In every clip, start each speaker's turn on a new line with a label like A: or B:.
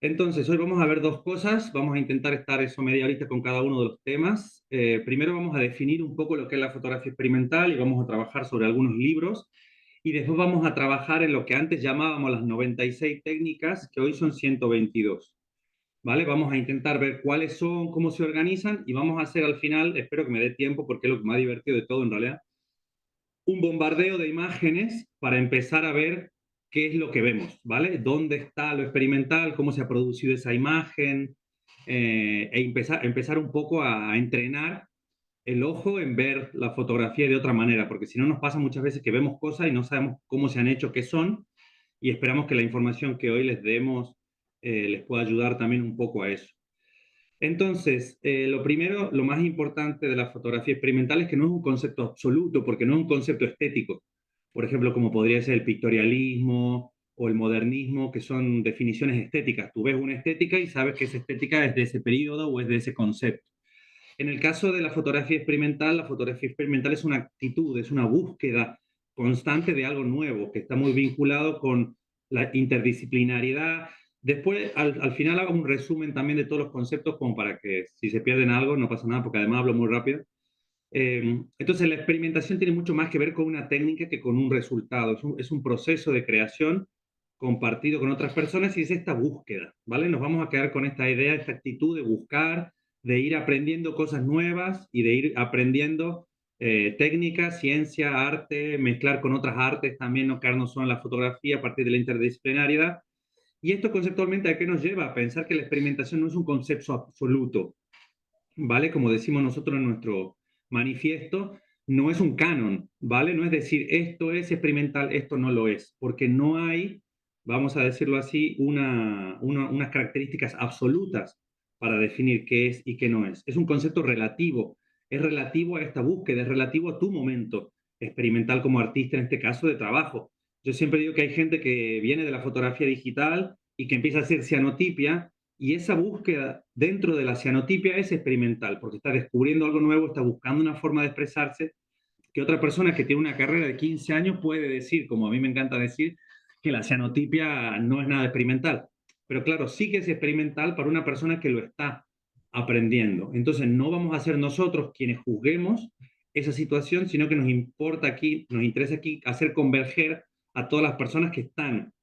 A: Entonces, hoy vamos a ver dos cosas. Vamos a intentar estar eso media horita con cada uno de los temas. Primero vamos a definir un poco lo que es la fotografía experimental y vamos a trabajar sobre algunos libros. Y después vamos a trabajar en lo que antes llamábamos las 96 técnicas, que hoy son 122. ¿Vale? Vamos a intentar ver cuáles son, cómo se organizan y vamos a hacer al final, espero que me dé tiempo porque es lo que me ha divertido de todo en realidad, un bombardeo de imágenes para empezar a ver qué es lo que vemos, ¿vale? ¿Dónde está lo experimental? ¿Cómo se ha producido esa imagen? Empezar un poco a entrenar el ojo en ver la fotografía de otra manera, porque si no nos pasa muchas veces que vemos cosas y no sabemos cómo se han hecho, qué son, y esperamos que la información que hoy les demos les pueda ayudar también un poco a eso. Entonces, lo primero, lo más importante de la fotografía experimental es que no es un concepto absoluto, porque no es un concepto estético. Por ejemplo, como podría ser el pictorialismo o el modernismo, que son definiciones estéticas. Tú ves una estética y sabes que esa estética es de ese periodo o es de ese concepto. En el caso de la fotografía experimental es una actitud, es una búsqueda constante de algo nuevo, que está muy vinculado con la interdisciplinariedad. Después, al final hago un resumen también de todos los conceptos, como para que si se pierden algo no pasa nada, porque además hablo muy rápido. Entonces, la experimentación tiene mucho más que ver con una técnica que con un resultado. Es un proceso de creación compartido con otras personas y es esta búsqueda, ¿vale? Nos vamos a quedar con esta idea, esta actitud de buscar, de ir aprendiendo cosas nuevas y de ir aprendiendo técnica, ciencia, arte, mezclar con otras artes también, no quedarnos solo en la fotografía a partir de la interdisciplinariedad. Y esto conceptualmente, ¿a qué nos lleva? A pensar que la experimentación no es un concepto absoluto, ¿vale? Como decimos nosotros en nuestro manifiesto, no es un canon, ¿vale? No es decir, esto es experimental, esto no lo es, porque no hay, vamos a decirlo así, unas características absolutas para definir qué es y qué no es. Es un concepto relativo, es relativo a esta búsqueda, es relativo a tu momento experimental como artista, en este caso de trabajo. Yo siempre digo que hay gente que viene de la fotografía digital y que empieza a hacer cianotipia y esa búsqueda dentro de la cianotipia es experimental, porque está descubriendo algo nuevo, está buscando una forma de expresarse que otra persona que tiene una carrera de 15 años puede decir, como a mí me encanta decir, que la cianotipia no es nada experimental. Pero claro, sí que es experimental para una persona que lo está aprendiendo. Entonces no vamos a ser nosotros quienes juzguemos esa situación, sino que nos importa aquí, nos interesa aquí hacer converger a todas las personas que están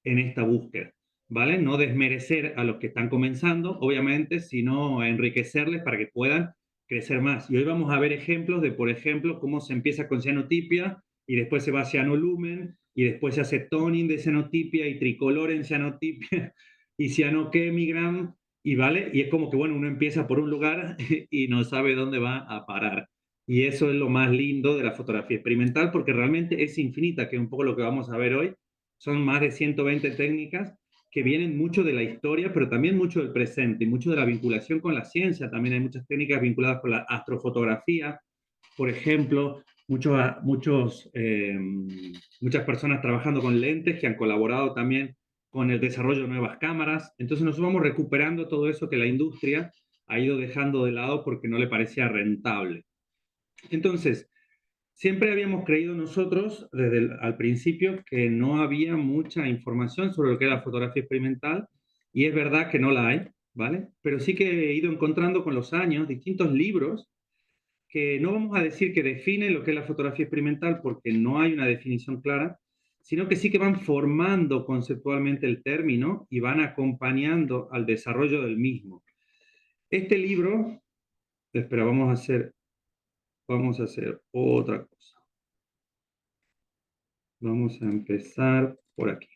A: en esta búsqueda. ¿Vale? No desmerecer a los que están comenzando, obviamente, sino enriquecerles para que puedan crecer más. Y hoy vamos a ver ejemplos de, por ejemplo, cómo se empieza con cianotipia y después se va a cianolumen y después se hace toning de cianotipia y tricolor en cianotipia y cianochemigram y vale, y es como que bueno, uno empieza por un lugar y no sabe dónde va a parar. Y eso es lo más lindo de la fotografía experimental porque realmente es infinita, que es un poco lo que vamos a ver hoy. Son más de 120 técnicas que vienen mucho de la historia, pero también mucho del presente y mucho de la vinculación con la ciencia. También hay muchas técnicas vinculadas con la astrofotografía, por ejemplo, muchas personas trabajando con lentes que han colaborado también con el desarrollo de nuevas cámaras. Entonces nos vamos recuperando todo eso que la industria ha ido dejando de lado porque no le parecía rentable. Entonces, siempre habíamos creído nosotros, desde al principio, que no había mucha información sobre lo que era la fotografía experimental, y es verdad que no la hay, ¿vale? Pero sí que he ido encontrando con los años distintos libros que no vamos a decir que definen lo que es la fotografía experimental, porque no hay una definición clara, sino que sí que van formando conceptualmente el término y van acompañando al desarrollo del mismo. Este libro, espera, vamos a hacer otra cosa. Vamos a empezar por aquí.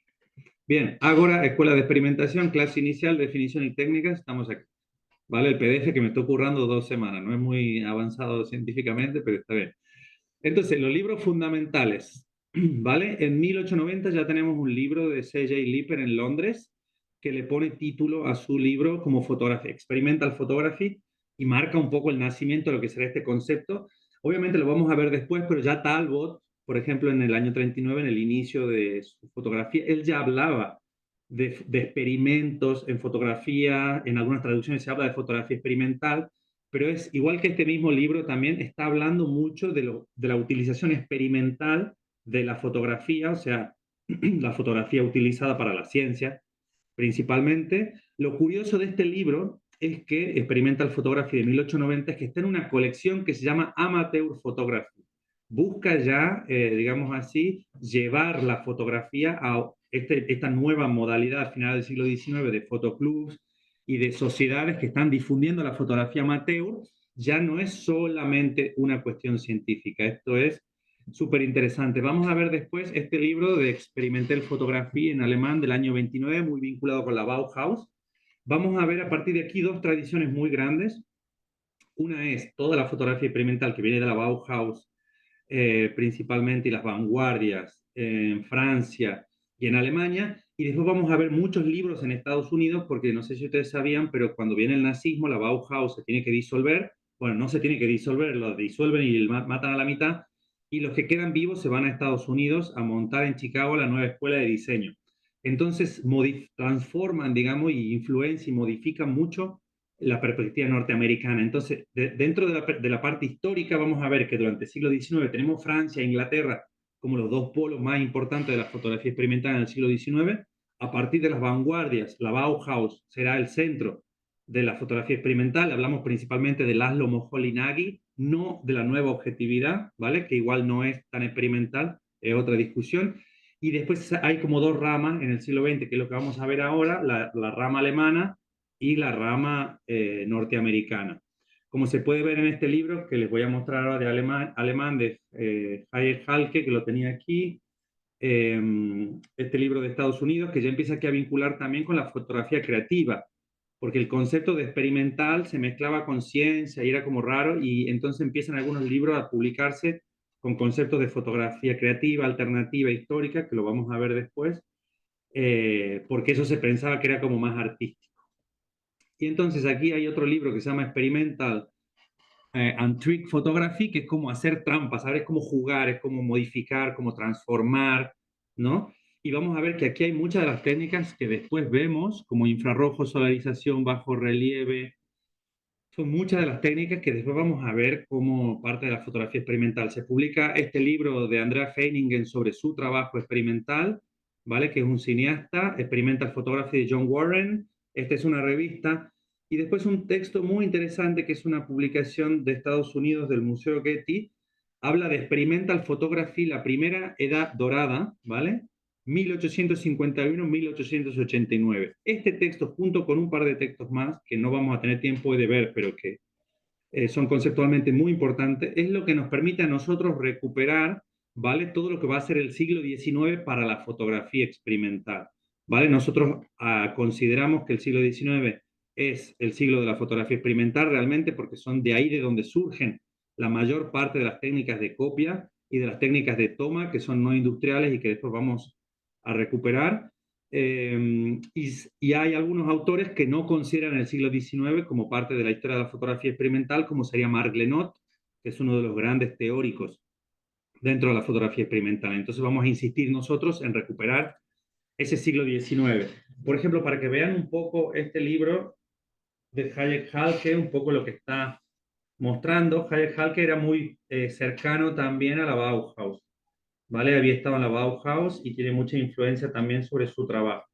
A: Bien, Ágora, Escuela de Experimentación, clase inicial, definición y técnicas, estamos aquí. ¿Vale? El PDF que me estoy currando 2 semanas, no es muy avanzado científicamente, pero está bien. Entonces, los libros fundamentales, ¿vale? En 1890 ya tenemos un libro de C.J. Lipper en Londres que le pone título a su libro como Photography, Experimental Photography, y marca un poco el nacimiento de lo que será este concepto. Obviamente lo vamos a ver después, pero ya Talbot, por ejemplo, en el año 39, en el inicio de su fotografía, él ya hablaba de experimentos en fotografía, en algunas traducciones se habla de fotografía experimental, pero es igual que este mismo libro también está hablando mucho de la utilización experimental de la fotografía, o sea, la fotografía utilizada para la ciencia, principalmente. Lo curioso de este libro es que Experimental Photography de 1890 es que está en una colección que se llama Amateur Photography. Busca ya, digamos así, llevar la fotografía a esta nueva modalidad a final del siglo XIX de fotoclubs y de sociedades que están difundiendo la fotografía amateur. Ya no es solamente una cuestión científica, esto es súper interesante. Vamos a ver después este libro de Experimental Photography en alemán del año 29, muy vinculado con la Bauhaus. Vamos a ver a partir de aquí dos tradiciones muy grandes. Una es toda la fotografía experimental que viene de la Bauhaus, principalmente, y las vanguardias en Francia y en Alemania. Y después vamos a ver muchos libros en Estados Unidos, porque no sé si ustedes sabían, pero cuando viene el nazismo, la Bauhaus se tiene que disolver. Bueno, no se tiene que disolver, lo disuelven y matan a la mitad. Y los que quedan vivos se van a Estados Unidos a montar en Chicago la nueva escuela de diseño. Entonces, transforman, digamos, y influencian y modifican mucho la perspectiva norteamericana. Entonces, dentro de la parte histórica vamos a ver que durante el siglo XIX tenemos Francia e Inglaterra como los dos polos más importantes de la fotografía experimental en el siglo XIX. A partir de las vanguardias, la Bauhaus será el centro de la fotografía experimental. Hablamos principalmente de Laszlo Moholy-Nagy, no de la nueva objetividad, ¿vale? Que igual no es tan experimental, es otra discusión. Y después hay como dos ramas en el siglo XX, que es lo que vamos a ver ahora, la rama alemana y la rama norteamericana. Como se puede ver en este libro, que les voy a mostrar ahora de alemán de Hayek Halke, que lo tenía aquí, este libro de Estados Unidos, que ya empieza aquí a vincular también con la fotografía creativa, porque el concepto de experimental se mezclaba con ciencia y era como raro, y entonces empiezan algunos libros a publicarse con conceptos de fotografía creativa, alternativa, histórica, que lo vamos a ver después, porque eso se pensaba que era como más artístico. Y entonces aquí hay otro libro que se llama Experimental and Trick Photography, que es como hacer trampas, ¿sabes? Es como jugar, es como modificar, como transformar, ¿no? Y vamos a ver que aquí hay muchas de las técnicas que después vemos, como infrarrojo, solarización, bajo relieve. Son muchas de las técnicas que después vamos a ver como parte de la fotografía experimental. Se publica este libro de Andrea Feiningen sobre su trabajo experimental, ¿vale? Que es un cineasta, Experimental Photography de John Warren. Esta es una revista. Y después un texto muy interesante que es una publicación de Estados Unidos del Museo Getty. Habla de Experimental Photography, la primera edad dorada, ¿vale? 1851-1889. Este texto, junto con un par de textos más, que no vamos a tener tiempo de ver, pero que son conceptualmente muy importantes, es lo que nos permite a nosotros recuperar, ¿vale? Todo lo que va a ser el siglo XIX para la fotografía experimental, ¿vale? Nosotros consideramos que el siglo XIX es el siglo de la fotografía experimental realmente porque son de ahí de donde surgen la mayor parte de las técnicas de copia y de las técnicas de toma que son no industriales y que después vamos a recuperar. Y hay algunos autores que no consideran el siglo XIX como parte de la historia de la fotografía experimental, como sería Marc Lenot, que es uno de los grandes teóricos dentro de la fotografía experimental. Entonces vamos a insistir nosotros en recuperar ese siglo XIX. Por ejemplo, para que vean un poco este libro de Hayek Halke, un poco lo que está mostrando, Hayek Halke era muy cercano también a la Bauhaus, ¿vale? Había estado en la Bauhaus y tiene mucha influencia también sobre su trabajo.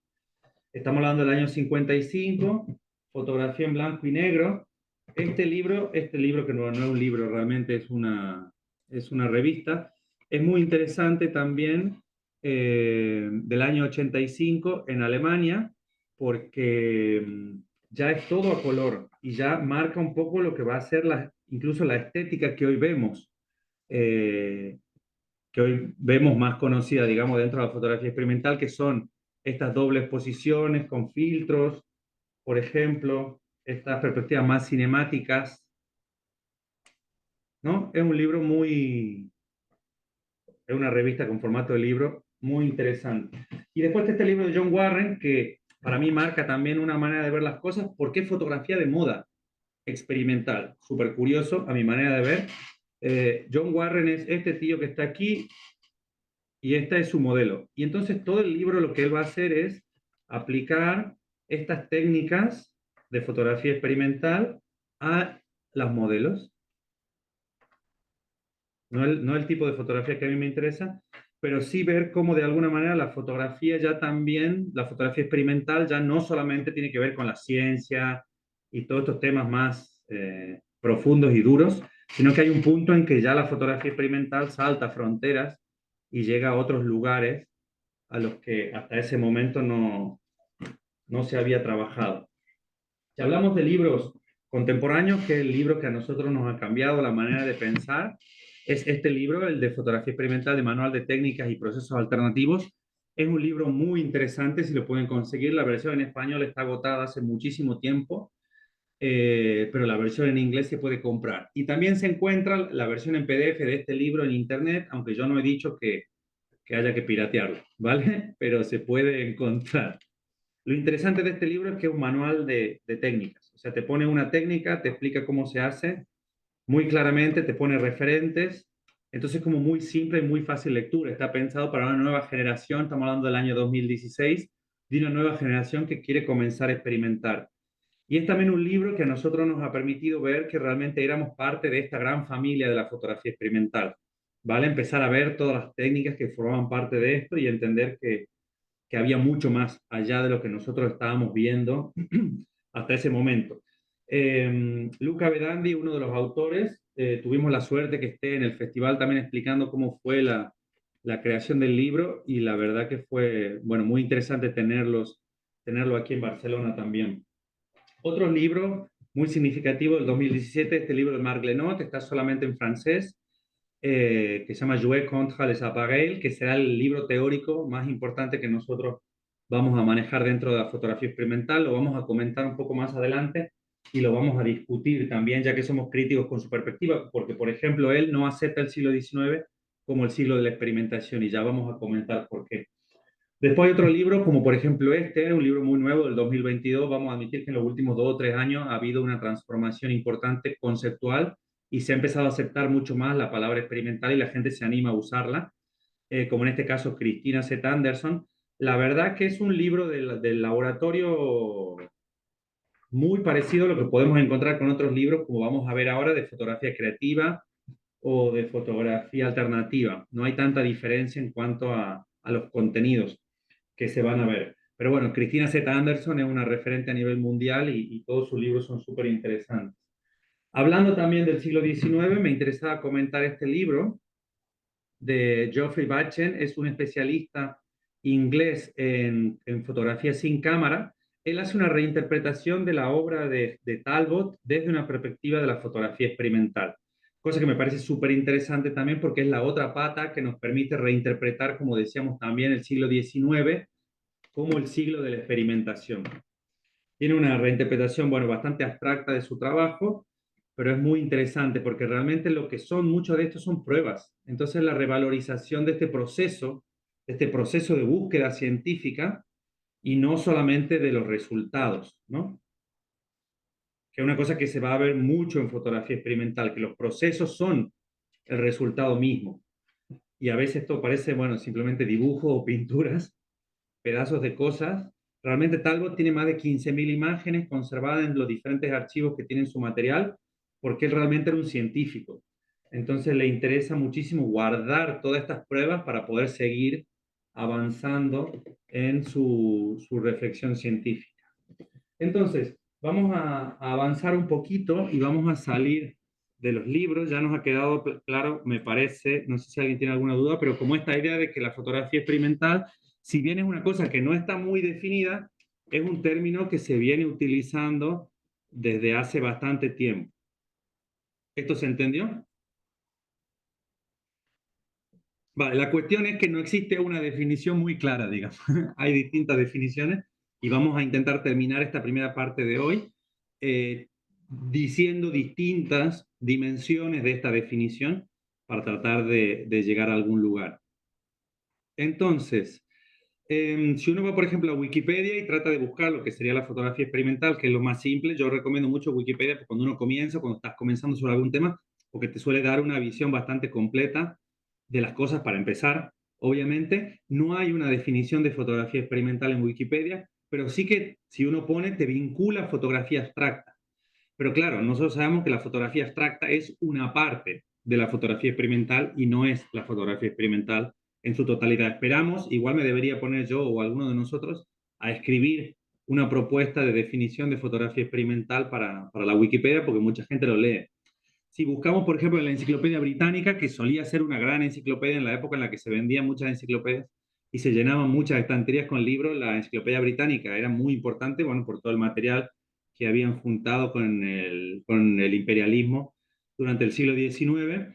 A: Estamos hablando del año 55, fotografía en blanco y negro. Este libro que no es un libro, realmente es una revista, es muy interesante también, del año 85 en Alemania, porque ya es todo a color y ya marca un poco lo que va a ser incluso la estética eh, que hoy vemos más conocida, digamos, dentro de la fotografía experimental, que son estas dobles posiciones con filtros, por ejemplo, estas perspectivas más cinemáticas, ¿no? Es un libro es una revista con formato de libro muy interesante. Y después está este libro de John Warren, que para mí marca también una manera de ver las cosas, porque es fotografía de moda experimental, súper curioso a mi manera de ver. John Warren es este tío que está aquí, y esta es su modelo. Y entonces todo el libro lo que él va a hacer es aplicar estas técnicas de fotografía experimental a los modelos. No el tipo de fotografía que a mí me interesa, pero sí ver cómo de alguna manera la fotografía ya también, la fotografía experimental ya no solamente tiene que ver con la ciencia y todos estos temas más profundos y duros, sino que hay un punto en que ya la fotografía experimental salta fronteras y llega a otros lugares a los que hasta ese momento no se había trabajado. Si hablamos de libros contemporáneos, que es el libro que a nosotros nos ha cambiado la manera de pensar, es este libro, el de Fotografía Experimental de Manual de Técnicas y Procesos Alternativos. Es un libro muy interesante, si lo pueden conseguir. La versión en español está agotada hace muchísimo tiempo, pero la versión en inglés se puede comprar. Y también se encuentra la versión en PDF de este libro en Internet, aunque yo no he dicho que haya que piratearlo, ¿vale? Pero se puede encontrar. Lo interesante de este libro es que es un manual de técnicas. O sea, te pone una técnica, te explica cómo se hace muy claramente, te pone referentes. Entonces, como muy simple y muy fácil lectura. Está pensado para una nueva generación, estamos hablando del año 2016, de una nueva generación que quiere comenzar a experimentar. Y es también un libro que a nosotros nos ha permitido ver que realmente éramos parte de esta gran familia de la fotografía experimental. ¿Vale? Empezar a ver todas las técnicas que formaban parte de esto y entender que había mucho más allá de lo que nosotros estábamos viendo hasta ese momento. Luca Bedandi, uno de los autores, tuvimos la suerte que esté en el festival también explicando cómo fue la creación del libro y la verdad que fue, bueno, muy interesante tenerlo aquí en Barcelona también. Otro libro muy significativo del 2017, este libro de Marc Lenot, está solamente en francés, que se llama Jouer contre les appareils, que será el libro teórico más importante que nosotros vamos a manejar dentro de la fotografía experimental. Lo vamos a comentar un poco más adelante y lo vamos a discutir también, ya que somos críticos con su perspectiva, porque, por ejemplo, él no acepta el siglo XIX como el siglo de la experimentación y ya vamos a comentar por qué. Después hay otro libro, como por ejemplo este, un libro muy nuevo del 2022. Vamos a admitir que en los últimos 2 o 3 años ha habido una transformación importante conceptual y se ha empezado a aceptar mucho más la palabra experimental y la gente se anima a usarla, como en este caso Christina Z. Anderson. La verdad que es un libro del laboratorio muy parecido a lo que podemos encontrar con otros libros, como vamos a ver ahora, de fotografía creativa o de fotografía alternativa. No hay tanta diferencia en cuanto a los contenidos que se van a ver. Pero bueno, Christina Z. Anderson es una referente a nivel mundial y todos sus libros son súper interesantes. Hablando también del siglo XIX, me interesaba comentar este libro de Geoffrey Batchen. Es un especialista inglés en fotografía sin cámara. Él hace una reinterpretación de la obra de Talbot desde una perspectiva de la fotografía experimental, cosa que me parece súper interesante también porque es la otra pata que nos permite reinterpretar, como decíamos también, el siglo XIX como el siglo de la experimentación. Tiene una reinterpretación, bueno, bastante abstracta de su trabajo, pero es muy interesante porque realmente lo que son, muchos de estos son pruebas. Entonces la revalorización de este proceso de búsqueda científica y no solamente de los resultados, ¿no? Que es una cosa que se va a ver mucho en fotografía experimental, que los procesos son el resultado mismo. Y a veces esto parece, bueno, simplemente dibujos o pinturas, pedazos de cosas. Realmente Talbot tiene más de 15.000 imágenes conservadas en los diferentes archivos que tienen su material, porque él realmente era un científico. Entonces le interesa muchísimo guardar todas estas pruebas para poder seguir avanzando en su reflexión científica. Entonces, vamos a avanzar un poquito y vamos a salir de los libros. Ya nos ha quedado claro, me parece, no sé si alguien tiene alguna duda, pero como esta idea de que la fotografía experimental, si bien es una cosa que no está muy definida, es un término que se viene utilizando desde hace bastante tiempo. ¿Esto se entendió? Vale, la cuestión es que no existe una definición muy clara, digamos. Hay distintas definiciones y vamos a intentar terminar esta primera parte de hoy diciendo distintas dimensiones de esta definición para tratar de llegar a algún lugar. Entonces, si uno va, por ejemplo, a Wikipedia y trata de buscar lo que sería la fotografía experimental, que es lo más simple, yo recomiendo mucho Wikipedia cuando uno comienza, cuando estás comenzando sobre algún tema, porque te suele dar una visión bastante completa de las cosas para empezar. Obviamente, no hay una definición de fotografía experimental en Wikipedia, pero sí que si uno pone, te vincula fotografía abstracta. Pero claro, nosotros sabemos que la fotografía abstracta es una parte de la fotografía experimental y no es la fotografía experimental en su totalidad. Esperamos, igual me debería poner yo o alguno de nosotros, a escribir una propuesta de definición de fotografía experimental para la Wikipedia, porque mucha gente lo lee. Si buscamos, por ejemplo, en la Enciclopedia Británica, que solía ser una gran enciclopedia en la época en la que se vendían muchas enciclopedias y se llenaban muchas estanterías con libros, la Enciclopedia Británica era muy importante, bueno, por todo el material que habían juntado con el imperialismo durante el siglo XIX.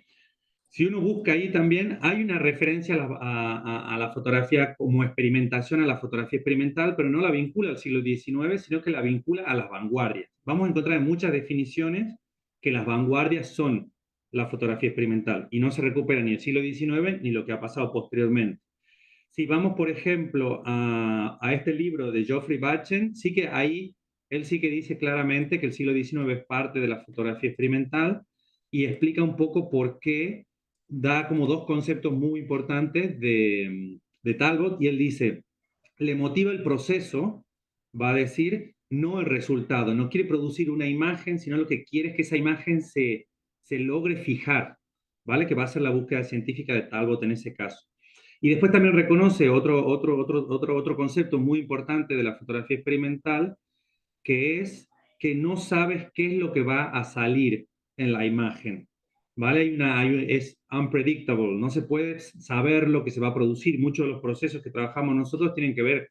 A: Si uno busca ahí también, hay una referencia a la fotografía como experimentación, a la fotografía experimental, pero no la vincula al siglo XIX, sino que la vincula a las vanguardias. Vamos a encontrar en muchas definiciones que las vanguardias son la fotografía experimental y no se recupera ni el siglo XIX ni lo que ha pasado posteriormente. Si vamos, por ejemplo, a este libro de Geoffrey Batchen, sí que ahí él sí que dice claramente que el siglo XIX es parte de la fotografía experimental y explica un poco por qué da como dos conceptos muy importantes de Talbot, y él dice, le motiva el proceso, va a decir, no el resultado, no quiere producir una imagen, sino lo que quiere es que esa imagen se logre fijar, ¿vale? Que va a ser la búsqueda científica de Talbot en ese caso. Y después también reconoce otro concepto muy importante de la fotografía experimental, que es que no sabes qué es lo que va a salir en la imagen, ¿vale? Es unpredictable, no se puede saber lo que se va a producir. Muchos de los procesos que trabajamos nosotros tienen que ver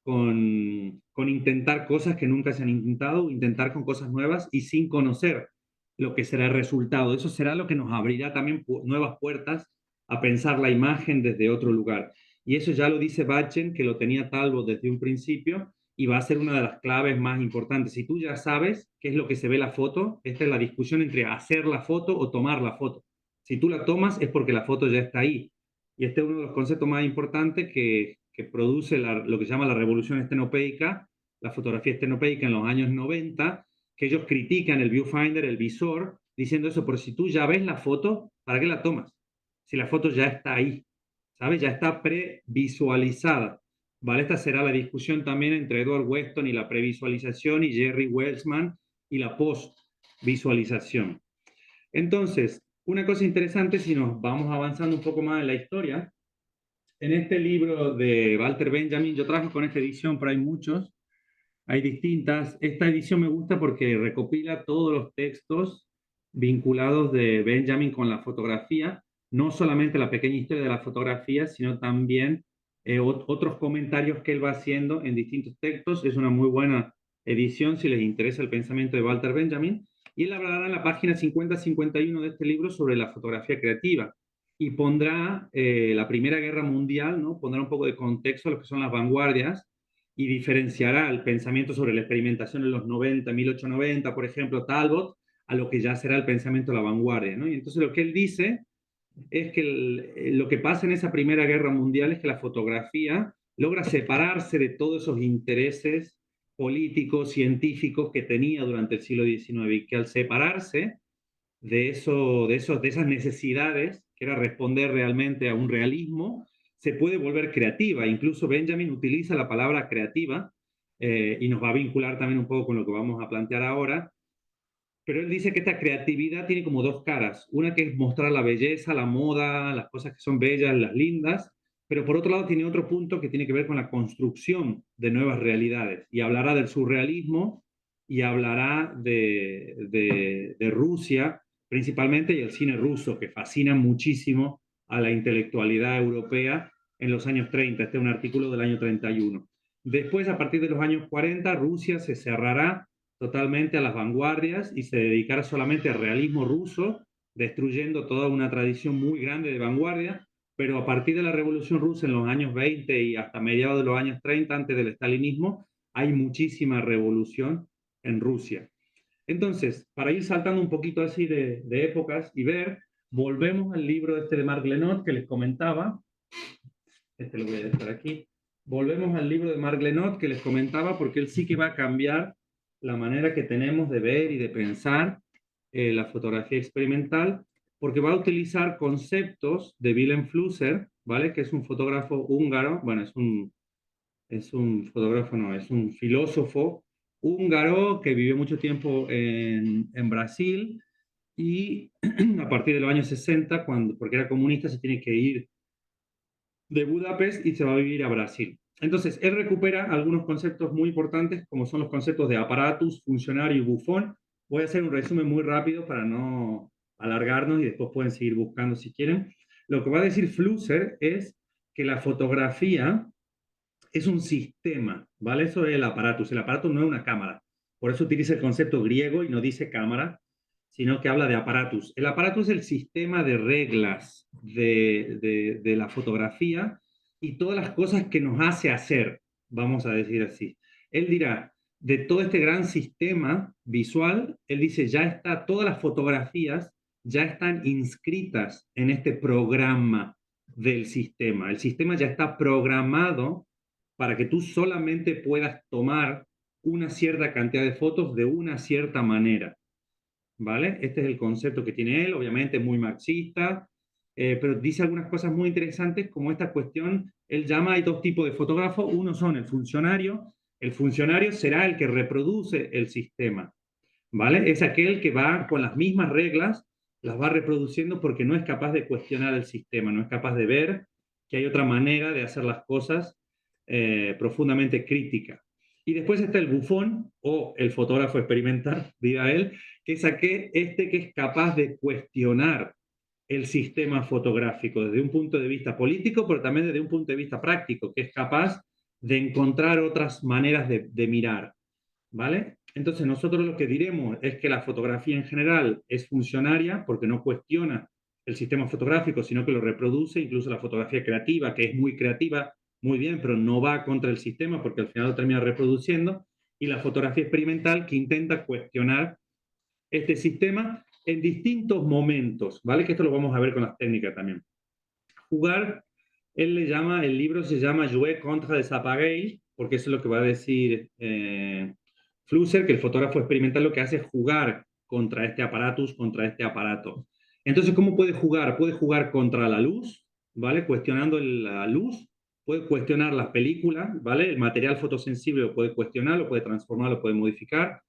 A: con intentar cosas que nunca se han intentado, intentar con cosas nuevas y sin conocer lo que será el resultado. Eso será lo que nos abrirá también nuevas puertas a pensar la imagen desde otro lugar. Y eso ya lo dice Batchen, que lo tenía Talbot desde un principio, y va a ser una de las claves más importantes. Si tú ya sabes qué es lo que se ve en la foto, esta es la discusión entre hacer la foto o tomar la foto. Si tú la tomas es porque la foto ya está ahí. Y este es uno de los conceptos más importantes que produce lo que se llama la revolución estenopeica, la fotografía estenopeica en los años 90, que ellos critican el viewfinder, el visor, diciendo eso, pero si tú ya ves la foto, ¿para qué la tomas? Si la foto ya está ahí, ¿sabes? Ya está previsualizada. ¿Vale? Esta será la discusión también entre Edward Weston y la previsualización y Jerry Welsman y la postvisualización. Entonces, una cosa interesante, si nos vamos avanzando un poco más en la historia, en este libro de Walter Benjamin, yo trabajo con esta edición, pero hay muchos, hay distintas. Esta edición me gusta porque recopila todos los textos vinculados de Benjamin con la fotografía, no solamente la pequeña historia de la fotografía, sino también otros comentarios que él va haciendo en distintos textos. Es una muy buena edición si les interesa el pensamiento de Walter Benjamin. Y él hablará en la página 50-51 de este libro sobre la fotografía creativa y pondrá la Primera Guerra Mundial, ¿no? Pondrá un poco de contexto a lo que son las vanguardias y diferenciará el pensamiento sobre la experimentación en los 90, 1890, por ejemplo, Talbot, a lo que ya será el pensamiento de la vanguardia, ¿no? Y entonces lo que él dice es que lo que pasa en esa Primera Guerra Mundial es que la fotografía logra separarse de todos esos intereses políticos, científicos que tenía durante el siglo XIX, y que al separarse de esas necesidades, que era responder realmente a un realismo, se puede volver creativa. Incluso Benjamin utiliza la palabra creativa, y nos va a vincular también un poco con lo que vamos a plantear ahora, pero él dice que esta creatividad tiene como dos caras. Una que es mostrar la belleza, la moda, las cosas que son bellas, las lindas, pero por otro lado tiene otro punto que tiene que ver con la construcción de nuevas realidades. Y hablará del surrealismo y hablará de Rusia principalmente, y el cine ruso, que fascina muchísimo a la intelectualidad europea en los años 30. Este es un artículo del año 31. Después, a partir de los años 40, Rusia se cerrará totalmente a las vanguardias y se dedicara solamente al realismo ruso, destruyendo toda una tradición muy grande de vanguardia, pero a partir de la Revolución Rusa en los años 20 y hasta mediados de los años 30, antes del estalinismo, hay muchísima revolución en Rusia. Entonces, para ir saltando un poquito así de épocas y ver, volvemos al libro este de Marc Lenot que les comentaba. Este lo voy a dejar aquí. Volvemos al libro de Marc Lenot que les comentaba, porque él sí que va a cambiar la manera que tenemos de ver y de pensar la fotografía experimental, porque va a utilizar conceptos de Willem Flusser, ¿vale? Que es un fotógrafo húngaro, bueno, es un fotógrafo, no, es un filósofo húngaro que vivió mucho tiempo en Brasil, y a partir de los años 60, porque era comunista, se tiene que ir de Budapest y se va a vivir a Brasil. Entonces, él recupera algunos conceptos muy importantes, como son los conceptos de aparatus, funcionario y bufón. Voy a hacer un resumen muy rápido para no alargarnos y después pueden seguir buscando si quieren. Lo que va a decir Flusser es que la fotografía es un sistema, ¿vale? Eso es el aparatus. El aparato no es una cámara. Por eso utiliza el concepto griego y no dice cámara, sino que habla de aparatus. El aparatus es el sistema de reglas de la fotografía y todas las cosas que nos hace hacer, vamos a decir así. Él dirá, de todo este gran sistema visual, él dice, ya está, todas las fotografías ya están inscritas en este programa del sistema. El sistema ya está programado para que tú solamente puedas tomar una cierta cantidad de fotos de una cierta manera, ¿vale? Este es el concepto que tiene él, obviamente muy marxista, pero dice algunas cosas muy interesantes como esta cuestión, él llama, hay dos tipos de fotógrafos, uno son el funcionario será el que reproduce el sistema, ¿vale? Es aquel que va con las mismas reglas, las va reproduciendo porque no es capaz de cuestionar el sistema, no es capaz de ver que hay otra manera de hacer las cosas profundamente crítica. Y después está el bufón o el fotógrafo experimental, diga él, que es este que es capaz de cuestionar el sistema fotográfico desde un punto de vista político, pero también desde un punto de vista práctico, que es capaz de encontrar otras maneras de mirar, ¿vale? Entonces nosotros lo que diremos es que la fotografía en general es funcionaria porque no cuestiona el sistema fotográfico, sino que lo reproduce, incluso la fotografía creativa, que es muy creativa, muy bien, pero no va contra el sistema porque al final lo termina reproduciendo, y la fotografía experimental que intenta cuestionar este sistema en distintos momentos, ¿vale? Que esto lo vamos a ver con las técnicas también. Jugar, él le llama, el libro se llama Jouer contre les appareils, porque eso es lo que va a decir Flusser, que el fotógrafo experimental lo que hace es jugar contra este aparatus, contra este aparato. Entonces, ¿cómo puede jugar? Puede jugar contra la luz, ¿vale? Cuestionando la luz, puede cuestionar las películas, ¿vale? El material fotosensible lo puede cuestionar, lo puede transformar, lo puede modificar.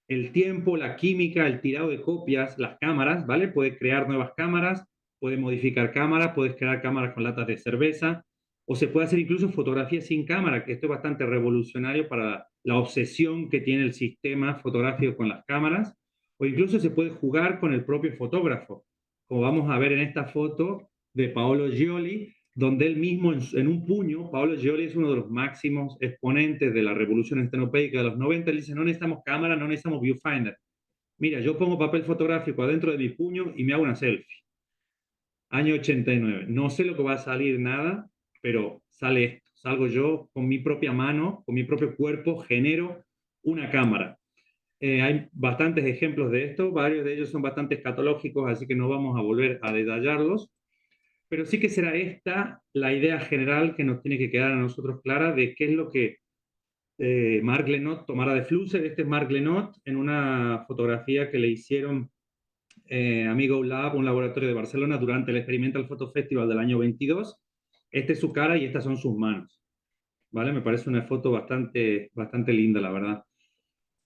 A: El tiempo, la química, el tirado de copias, las cámaras, ¿vale? Puede crear nuevas cámaras, puede modificar cámaras, puedes crear cámaras con latas de cerveza, o se puede hacer incluso fotografía sin cámara, que esto es bastante revolucionario para la obsesión que tiene el sistema fotográfico con las cámaras, o incluso se puede jugar con el propio fotógrafo, como vamos a ver en esta foto de Paolo Gioli, donde él mismo en un puño, Paolo Gioli es uno de los máximos exponentes de la revolución estenopeica de los 90, él dice, no necesitamos cámara, no necesitamos viewfinder. Mira, yo pongo papel fotográfico adentro de mi puño y me hago una selfie. Año 89. No sé lo que va a salir nada, pero sale esto. Salgo yo con mi propia mano, con mi propio cuerpo, genero una cámara. Hay bastantes ejemplos de esto, varios de ellos son bastante escatológicos, así que no vamos a volver a detallarlos, pero sí que será esta la idea general que nos tiene que quedar a nosotros clara de qué es lo que Marc Lenot tomará de Flusser. Este es Marc Lenot en una fotografía que le hicieron Amigo Lab, un laboratorio de Barcelona, durante el Experimental Photo Festival del año 22. Esta es su cara y estas son sus manos, ¿vale? Me parece una foto bastante linda, la verdad.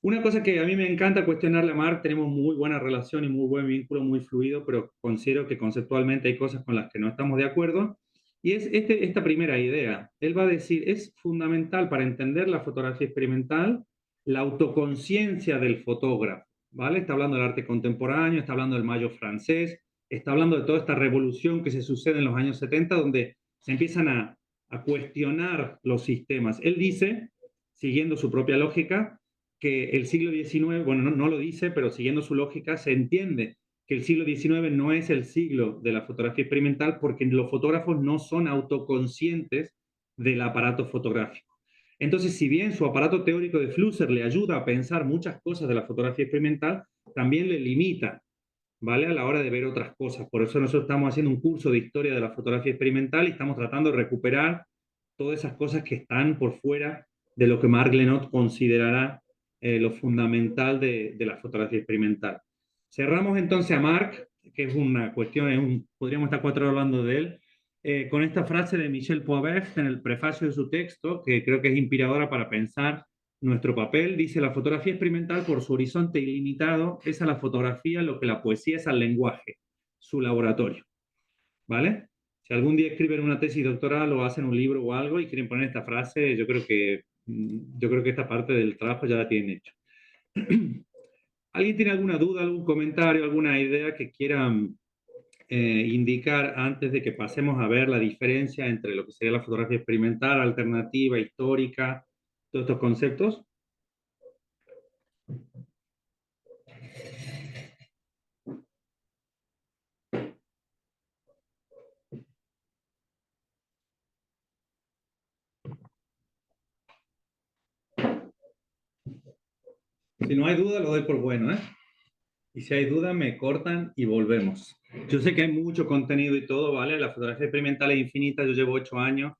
A: Una cosa que a mí me encanta cuestionarle a Marc, tenemos muy buena relación y muy buen vínculo, muy fluido, pero considero que conceptualmente hay cosas con las que no estamos de acuerdo, y es esta primera idea. Él va a decir, es fundamental para entender la fotografía experimental la autoconciencia del fotógrafo, ¿vale? Está hablando del arte contemporáneo, está hablando del mayo francés, está hablando de toda esta revolución que se sucede en los años 70, donde se empiezan a cuestionar los sistemas. Él dice, siguiendo su propia lógica, que el siglo XIX, bueno, no lo dice, pero siguiendo su lógica, se entiende que el siglo XIX no es el siglo de la fotografía experimental porque los fotógrafos no son autoconscientes del aparato fotográfico. Entonces, si bien su aparato teórico de Flusser le ayuda a pensar muchas cosas de la fotografía experimental, también le limita, ¿vale? A la hora de ver otras cosas. Por eso nosotros estamos haciendo un curso de historia de la fotografía experimental y estamos tratando de recuperar todas esas cosas que están por fuera de lo que Marc Lenot considerará lo fundamental de la fotografía experimental. Cerramos entonces a Marc, que es una cuestión, podríamos estar 4 horas hablando de él, con esta frase de Michel Poivert en el prefacio de su texto, que creo que es inspiradora para pensar nuestro papel. Dice, la fotografía experimental por su horizonte ilimitado es a la fotografía lo que la poesía es al lenguaje, su laboratorio. ¿Vale? Si algún día escriben una tesis doctoral o hacen un libro o algo y quieren poner esta frase, yo creo que esta parte del trabajo ya la tienen hecho. ¿Alguien tiene alguna duda, algún comentario, alguna idea que quieran indicar antes de que pasemos a ver la diferencia entre lo que sería la fotografía experimental, alternativa, histórica, todos estos conceptos? Si no hay duda, lo doy por bueno, ¿eh? Y si hay duda, me cortan y volvemos. Yo sé que hay mucho contenido y todo, ¿vale? La fotografía experimental es infinita, yo llevo 8 años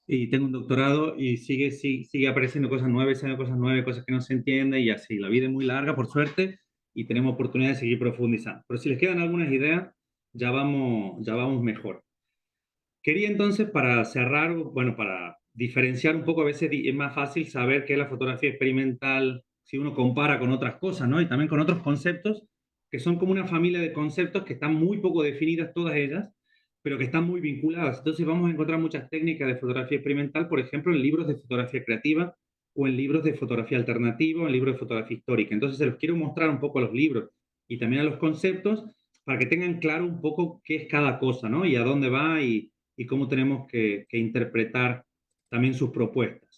A: y tengo un doctorado y sigue apareciendo cosas nuevas, salen cosas nuevas, cosas que no se entienden y así. La vida es muy larga, por suerte, y tenemos oportunidad de seguir profundizando. Pero si les quedan algunas ideas, ya vamos mejor. Quería entonces, para cerrar, bueno, para diferenciar un poco, a veces es más fácil saber qué es la fotografía experimental si uno compara con otras cosas, ¿no? Y también con otros conceptos, que son como una familia de conceptos que están muy poco definidas todas ellas, pero que están muy vinculadas. Entonces vamos a encontrar muchas técnicas de fotografía experimental, por ejemplo, en libros de fotografía creativa o en libros de fotografía alternativa o en libros de fotografía histórica. Entonces se los quiero mostrar un poco a los libros y también a los conceptos para que tengan claro un poco qué es cada cosa, ¿no? Y a dónde va y cómo tenemos que interpretar también sus propuestas.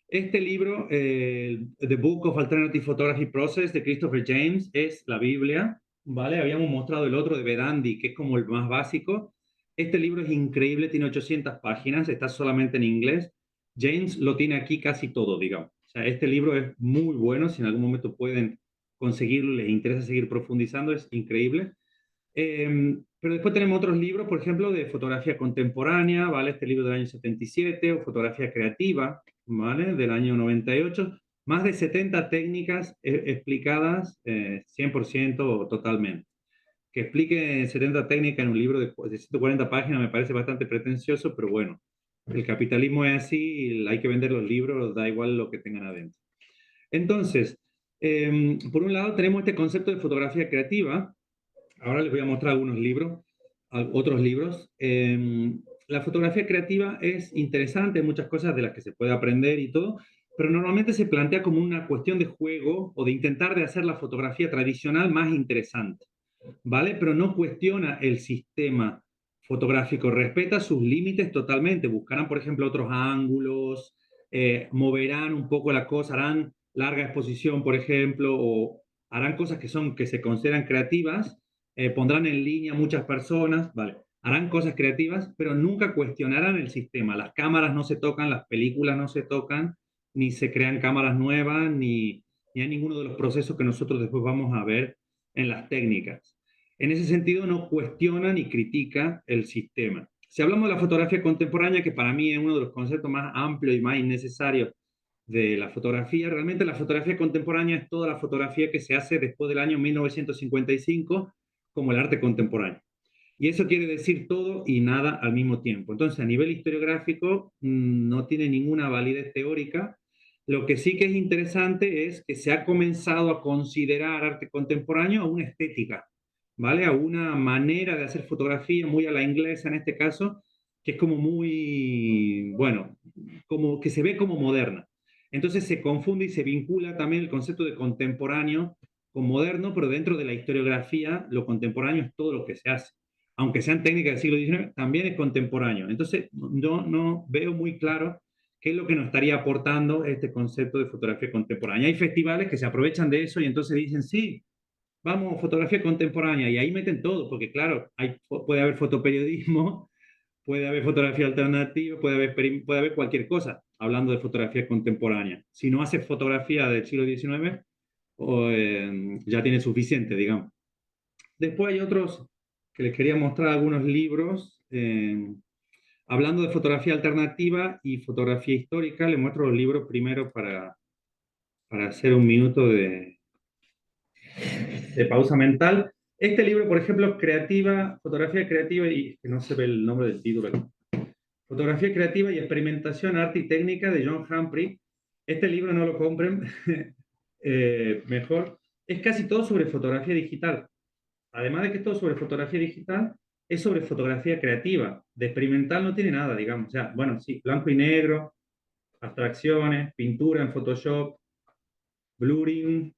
A: Este libro, The Book of Alternative Photography Process de Christopher James, es la Biblia, ¿vale? Habíamos mostrado el otro de Vedandi, que es como el más básico. Este libro es increíble, tiene 800 páginas, está solamente en inglés. James lo tiene aquí casi todo, digamos. O sea, este libro es muy bueno, si en algún momento pueden conseguirlo, les interesa seguir profundizando, es increíble. Pero después tenemos otros libros, por ejemplo, de fotografía contemporánea, ¿vale? Este libro del año 77, o fotografía creativa, ¿vale? Del año 98. Más de 70 técnicas explicadas 100% o totalmente. Que explique 70 técnicas en un libro de 140 páginas me parece bastante pretencioso, pero bueno, el capitalismo es así, hay que vender los libros, da igual lo que tengan adentro. Entonces, por un lado tenemos este concepto de fotografía creativa. Ahora les voy a mostrar algunos libros, otros libros. La fotografía creativa es interesante, hay muchas cosas de las que se puede aprender y todo, pero normalmente se plantea como una cuestión de juego o de intentar de hacer la fotografía tradicional más interesante, ¿vale? Pero no cuestiona el sistema fotográfico, respeta sus límites totalmente. Buscarán, por ejemplo, otros ángulos, moverán un poco la cosa, harán larga exposición, por ejemplo, o harán cosas que se consideran creativas, pondrán en línea muchas personas, ¿vale? Harán cosas creativas, pero nunca cuestionarán el sistema. Las cámaras no se tocan, las películas no se tocan, ni se crean cámaras nuevas, ni hay ninguno de los procesos que nosotros después vamos a ver en las técnicas. En ese sentido, no cuestiona ni critica el sistema. Si hablamos de la fotografía contemporánea, que para mí es uno de los conceptos más amplios y más innecesarios de la fotografía, realmente la fotografía contemporánea es toda la fotografía que se hace después del año 1955 como el arte contemporáneo. Y eso quiere decir todo y nada al mismo tiempo. Entonces, a nivel historiográfico, no tiene ninguna validez teórica. Lo que sí que es interesante es que se ha comenzado a considerar arte contemporáneo a una estética, ¿vale? A una manera de hacer fotografía muy a la inglesa en este caso, que es como muy, bueno, como que se ve como moderna. Entonces se confunde y se vincula también el concepto de contemporáneo con moderno, pero dentro de la historiografía lo contemporáneo es todo lo que se hace. Aunque sean técnicas del siglo XIX, también es contemporáneo. Entonces no veo muy claro qué es lo que nos estaría aportando este concepto de fotografía contemporánea. Hay festivales que se aprovechan de eso y entonces dicen, sí, vamos, fotografía contemporánea, y ahí meten todo, porque claro, puede haber fotoperiodismo, puede haber fotografía alternativa, puede haber cualquier cosa hablando de fotografía contemporánea. Si no hace fotografía del siglo XIX, ya tiene suficiente, digamos. Después hay otros que les quería mostrar algunos libros. Hablando de fotografía alternativa y fotografía histórica, les muestro los libros primero para hacer un minuto de pausa mental. Este libro, por ejemplo, fotografía creativa, y que no se ve el nombre del título aquí. Fotografía creativa y experimentación, arte y técnica de John Humphrey. Este libro no lo compren, mejor. Es casi todo sobre fotografía digital. Además de que es todo sobre fotografía digital, es sobre fotografía creativa. De experimental no tiene nada, digamos. O sea, bueno, sí, blanco y negro, abstracciones, pintura en Photoshop, blurring.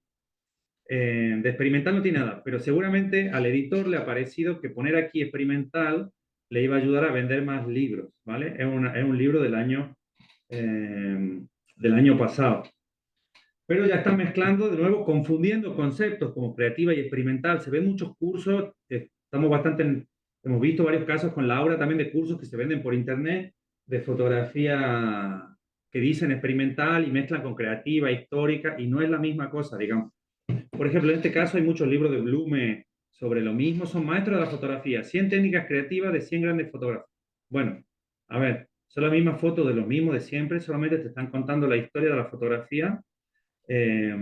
A: De experimental no tiene nada, pero seguramente al editor le ha parecido que poner aquí experimental le iba a ayudar a vender más libros, ¿vale? Es un libro del año pasado. Pero ya están mezclando de nuevo, confundiendo conceptos como creativa y experimental. Se ven muchos cursos, estamos hemos visto varios casos con Laura también de cursos que se venden por internet de fotografía que dicen experimental y mezclan con creativa, histórica, y no es la misma cosa, digamos. Por ejemplo, en este caso hay muchos libros de Blume sobre lo mismo, son maestros de la fotografía, 100 técnicas creativas de 100 grandes fotógrafos. Bueno, a ver, son las mismas fotos de los mismos de siempre, solamente te están contando la historia de la fotografía eh,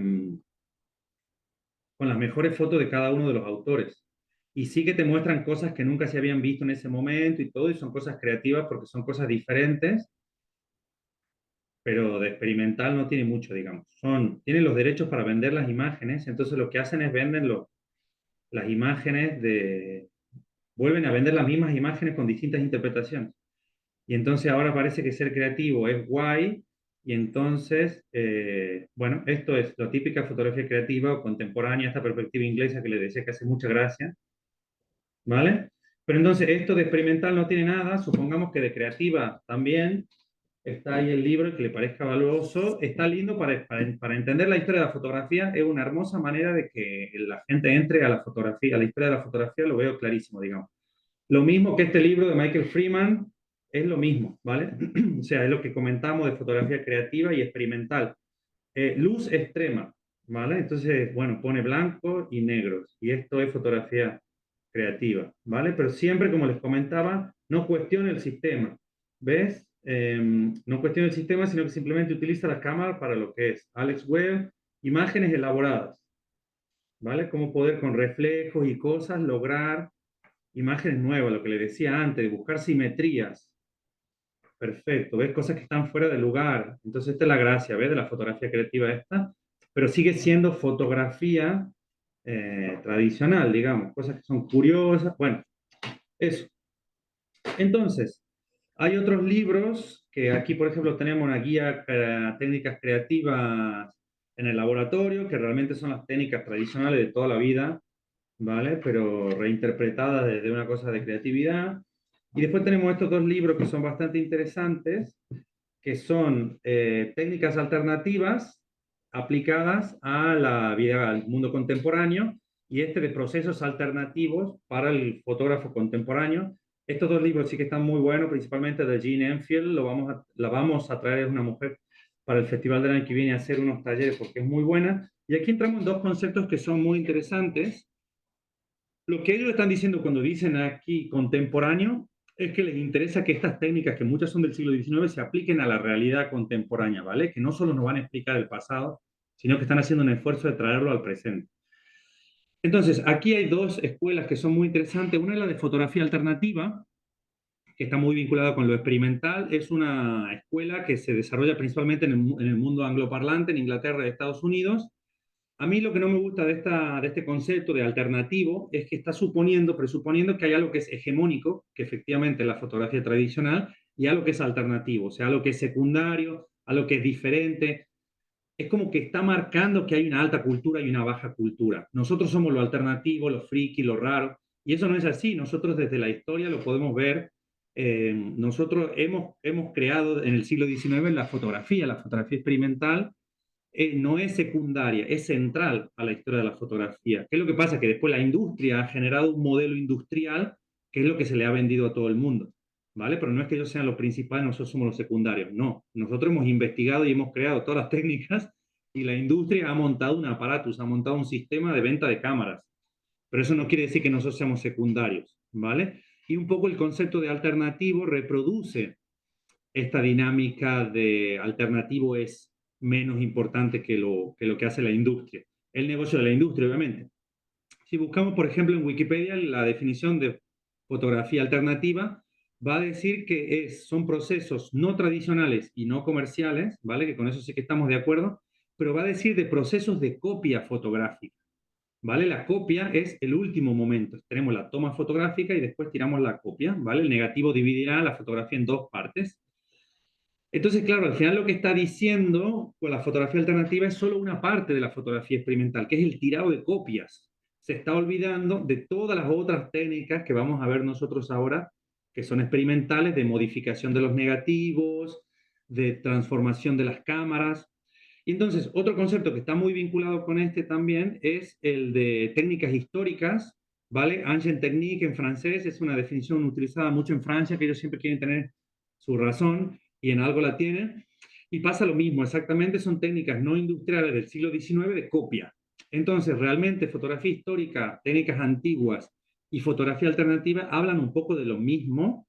A: con las mejores fotos de cada uno de los autores. Y sí que te muestran cosas que nunca se habían visto en ese momento y todo, y son cosas creativas porque son cosas diferentes, pero de experimental no tiene mucho, digamos. Tienen los derechos para vender las imágenes, entonces lo que hacen es venden las imágenes vuelven a vender las mismas imágenes con distintas interpretaciones. Y entonces ahora parece que ser creativo es guay, y entonces, bueno, esto es la típica fotografía creativa o contemporánea, esta perspectiva inglesa que le decía que hace mucha gracia, ¿vale? Pero entonces esto de experimental no tiene nada, supongamos que de creativa también, está ahí el libro que le parezca valioso, está lindo para entender la historia de la fotografía, es una hermosa manera de que la gente entre a la fotografía, a la historia de la fotografía, lo veo clarísimo, digamos. Lo mismo que este libro de Michael Freeman, es lo mismo, ¿vale? O sea, es lo que comentamos de fotografía creativa y experimental. Luz extrema, ¿vale? Entonces, bueno, pone blanco y negros, y esto es fotografía creativa, ¿vale? Pero siempre, como les comentaba, no cuestione el sistema, ¿ves? No cuestione el sistema, sino que simplemente utiliza la cámara para lo que es. Alex Webb, imágenes elaboradas, ¿vale? Cómo poder con reflejos y cosas lograr imágenes nuevas, lo que le decía antes, de buscar simetrías. Perfecto, ves cosas que están fuera de lugar. Entonces, esta es la gracia, ¿ves? De la fotografía creativa esta, pero sigue siendo fotografía tradicional, digamos, cosas que son curiosas. Bueno, eso. Entonces, hay otros libros que aquí, por ejemplo, tenemos una guía para técnicas creativas en el laboratorio, que realmente son las técnicas tradicionales de toda la vida, ¿vale? Pero reinterpretadas desde una cosa de creatividad. Y después tenemos estos dos libros que son bastante interesantes, que son técnicas alternativas aplicadas a la vida, al mundo contemporáneo, y este de procesos alternativos para el fotógrafo contemporáneo. Estos dos libros sí que están muy buenos, principalmente de Jean Enfield, la vamos a traer, es una mujer para el festival del año que viene a hacer unos talleres porque es muy buena. Y aquí entramos en dos conceptos que son muy interesantes. Lo que ellos están diciendo cuando dicen aquí contemporáneo es que les interesa que estas técnicas, que muchas son del siglo XIX, se apliquen a la realidad contemporánea, ¿vale? Que no solo nos van a explicar el pasado, sino que están haciendo un esfuerzo de traerlo al presente. Entonces, aquí hay dos escuelas que son muy interesantes. Una es la de fotografía alternativa, que está muy vinculada con lo experimental. Es una escuela que se desarrolla principalmente en el mundo angloparlante, en Inglaterra y Estados Unidos. A mí lo que no me gusta de este concepto de alternativo es que está presuponiendo que hay algo que es hegemónico, que efectivamente es la fotografía tradicional, y algo que es alternativo, o sea, algo que es secundario, algo que es diferente. Es como que está marcando que hay una alta cultura y una baja cultura. Nosotros somos lo alternativo, lo friki, lo raro, y eso no es así. Nosotros desde la historia lo podemos ver. Nosotros hemos creado en el siglo XIX la fotografía experimental, no es secundaria, es central a la historia de la fotografía. ¿Qué es lo que pasa? Que después la industria ha generado un modelo industrial que es lo que se le ha vendido a todo el mundo, ¿vale? Pero no es que ellos sean los principales, nosotros somos los secundarios, no. Nosotros hemos investigado y hemos creado todas las técnicas, y la industria ha montado un aparatus, ha montado un sistema de venta de cámaras. Pero eso no quiere decir que nosotros seamos secundarios, ¿vale? Y un poco el concepto de alternativo reproduce esta dinámica de alternativo es menos importante que lo que hace la industria. El negocio de la industria, obviamente. Si buscamos, por ejemplo, en Wikipedia, la definición de fotografía alternativa, va a decir que son procesos no tradicionales y no comerciales, ¿vale? Que con eso sí que estamos de acuerdo, pero va a decir de procesos de copia fotográfica, ¿vale? La copia es el último momento. Tenemos la toma fotográfica y después tiramos la copia, ¿vale? El negativo dividirá la fotografía en dos partes. Entonces, claro, al final lo que está diciendo con la fotografía alternativa es solo una parte de la fotografía experimental, que es el tirado de copias. Se está olvidando de todas las otras técnicas que vamos a ver nosotros ahora, que son experimentales, de modificación de los negativos, de transformación de las cámaras. Y entonces, otro concepto que está muy vinculado con este también es el de técnicas históricas, ¿vale? Ancient technique en francés es una definición utilizada mucho en Francia, que ellos siempre quieren tener su razón y en algo la tienen. Y pasa lo mismo, exactamente, son técnicas no industriales del siglo XIX de copia. Entonces, realmente fotografía histórica, técnicas antiguas y fotografía alternativa hablan un poco de lo mismo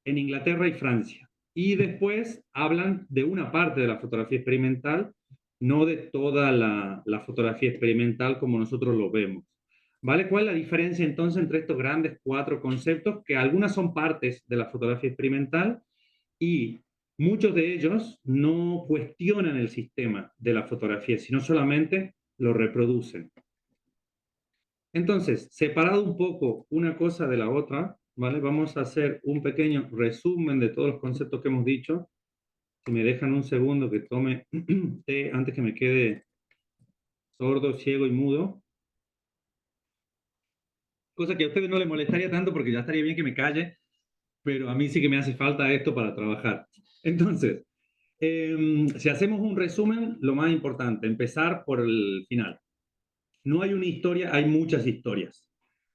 A: en Inglaterra y Francia. Y después hablan de una parte de la fotografía experimental, no de toda la fotografía experimental como nosotros lo vemos. ¿Vale? ¿Cuál es la diferencia entonces entre estos grandes cuatro conceptos? Que algunas son partes de la fotografía experimental y muchos de ellos no cuestionan el sistema de la fotografía, sino solamente lo reproducen. Entonces, separado un poco una cosa de la otra, ¿vale? Vamos a hacer un pequeño resumen de todos los conceptos que hemos dicho. Si me dejan un segundo que tome té antes que me quede sordo, ciego y mudo. Cosa que a ustedes no les molestaría tanto porque ya estaría bien que me calle, pero a mí sí que me hace falta esto para trabajar. Entonces, si hacemos un resumen, lo más importante, empezar por el final. No hay una historia, hay muchas historias,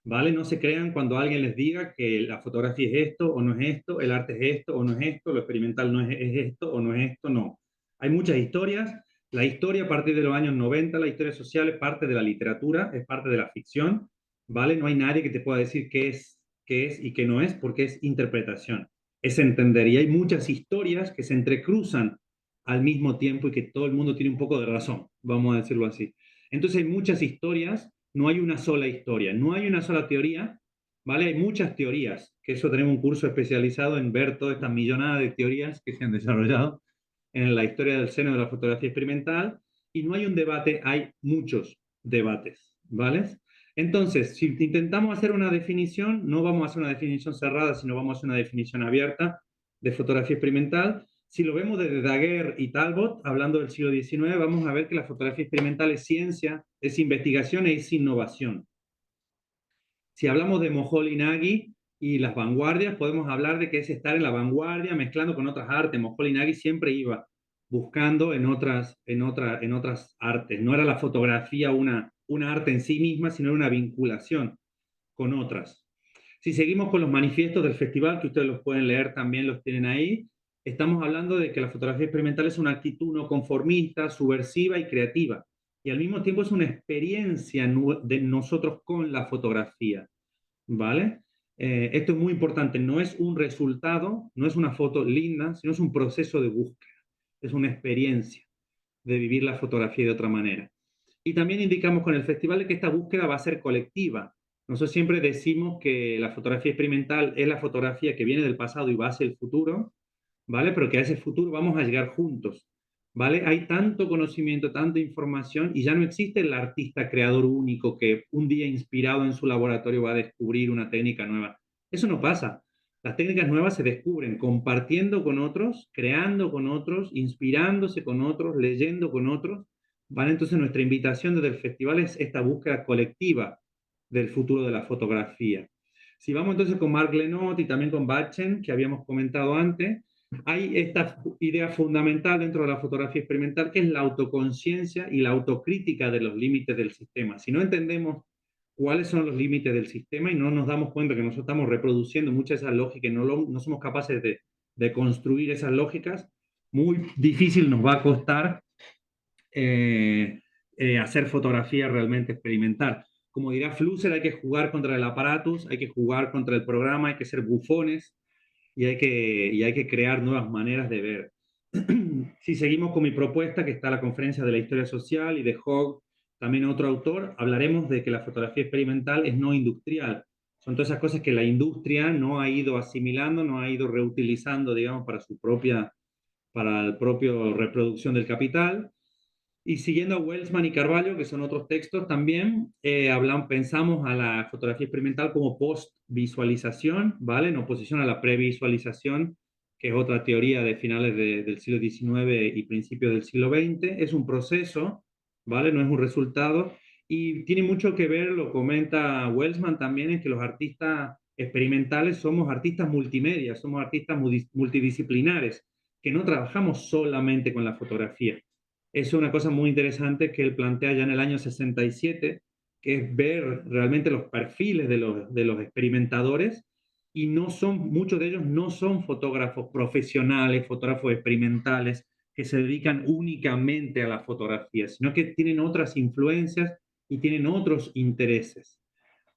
A: ¿vale? No se crean cuando alguien les diga que la fotografía es esto o no es esto, el arte es esto o no es esto, lo experimental no es esto o no es esto, no. Hay muchas historias. La historia a partir de los años 90, la historia social es parte de la literatura, es parte de la ficción, ¿vale? No hay nadie que te pueda decir qué es y qué no es, porque es interpretación, es entender. Y hay muchas historias que se entrecruzan al mismo tiempo y que todo el mundo tiene un poco de razón, vamos a decirlo así. Entonces hay muchas historias, no hay una sola historia, no hay una sola teoría, ¿vale? Hay muchas teorías, que eso tenemos un curso especializado en ver toda esta millonada de teorías que se han desarrollado en la historia del seno de la fotografía experimental, y no hay un debate, hay muchos debates, ¿vale? Entonces, si intentamos hacer una definición, no vamos a hacer una definición cerrada, sino vamos a hacer una definición abierta de fotografía experimental. Si lo vemos desde Daguerre y Talbot, hablando del siglo XIX, vamos a ver que la fotografía experimental es ciencia, es investigación e es innovación. Si hablamos de Moholy Nagy y las vanguardias, podemos hablar de que es estar en la vanguardia mezclando con otras artes. Moholy Nagy siempre iba buscando en otras artes. No era la fotografía una arte en sí misma, sino una vinculación con otras. Si seguimos con los manifiestos del festival, que ustedes los pueden leer también, los tienen ahí, estamos hablando de que la fotografía experimental es una actitud no conformista, subversiva y creativa. Y al mismo tiempo es una experiencia de nosotros con la fotografía, ¿vale? Esto es muy importante, no es un resultado, no es una foto linda, sino es un proceso de búsqueda, es una experiencia de vivir la fotografía de otra manera. Y también indicamos con el festival de que esta búsqueda va a ser colectiva. Nosotros siempre decimos que la fotografía experimental es la fotografía que viene del pasado y va hacia el futuro, ¿vale? Pero que a ese futuro vamos a llegar juntos, ¿vale? Hay tanto conocimiento, tanta información y ya no existe el artista creador único que un día inspirado en su laboratorio va a descubrir una técnica nueva. Eso no pasa. Las técnicas nuevas se descubren compartiendo con otros, creando con otros, inspirándose con otros, leyendo con otros, ¿vale? Entonces nuestra invitación desde el festival es esta búsqueda colectiva del futuro de la fotografía. Si vamos entonces con Marc Lenot y también con Bachen, que habíamos comentado antes, hay esta idea fundamental dentro de la fotografía experimental que es la autoconciencia y la autocrítica de los límites del sistema. Si no entendemos cuáles son los límites del sistema y no nos damos cuenta que nosotros estamos reproduciendo muchas de esas lógicas y no somos capaces de construir esas lógicas, muy difícil nos va a costar hacer fotografía realmente experimental. Como dirá Flusser, hay que jugar contra el aparatus, hay que jugar contra el programa, hay que ser bufones y hay que crear nuevas maneras de ver. Si seguimos con mi propuesta, que está la conferencia de la historia social y de Hogg, también otro autor, hablaremos de que la fotografía experimental es no industrial. Son todas esas cosas que la industria no ha ido asimilando, no ha ido reutilizando, digamos, para la propia reproducción del capital. Y siguiendo a Welsman y Carvalho, que son otros textos también, pensamos a la fotografía experimental como post-visualización, ¿vale? En oposición a la previsualización, que es otra teoría de finales del siglo XIX y principios del siglo XX. Es un proceso, ¿vale? No es un resultado. Y tiene mucho que ver, lo comenta Welsman también, en que los artistas experimentales somos artistas multimedia, somos artistas multidisciplinares, que no trabajamos solamente con la fotografía. Es una cosa muy interesante que él plantea ya en el año 67, que es ver realmente los perfiles de los experimentadores, y no son, muchos de ellos no son fotógrafos profesionales, fotógrafos experimentales que se dedican únicamente a la fotografía, sino que tienen otras influencias y tienen otros intereses,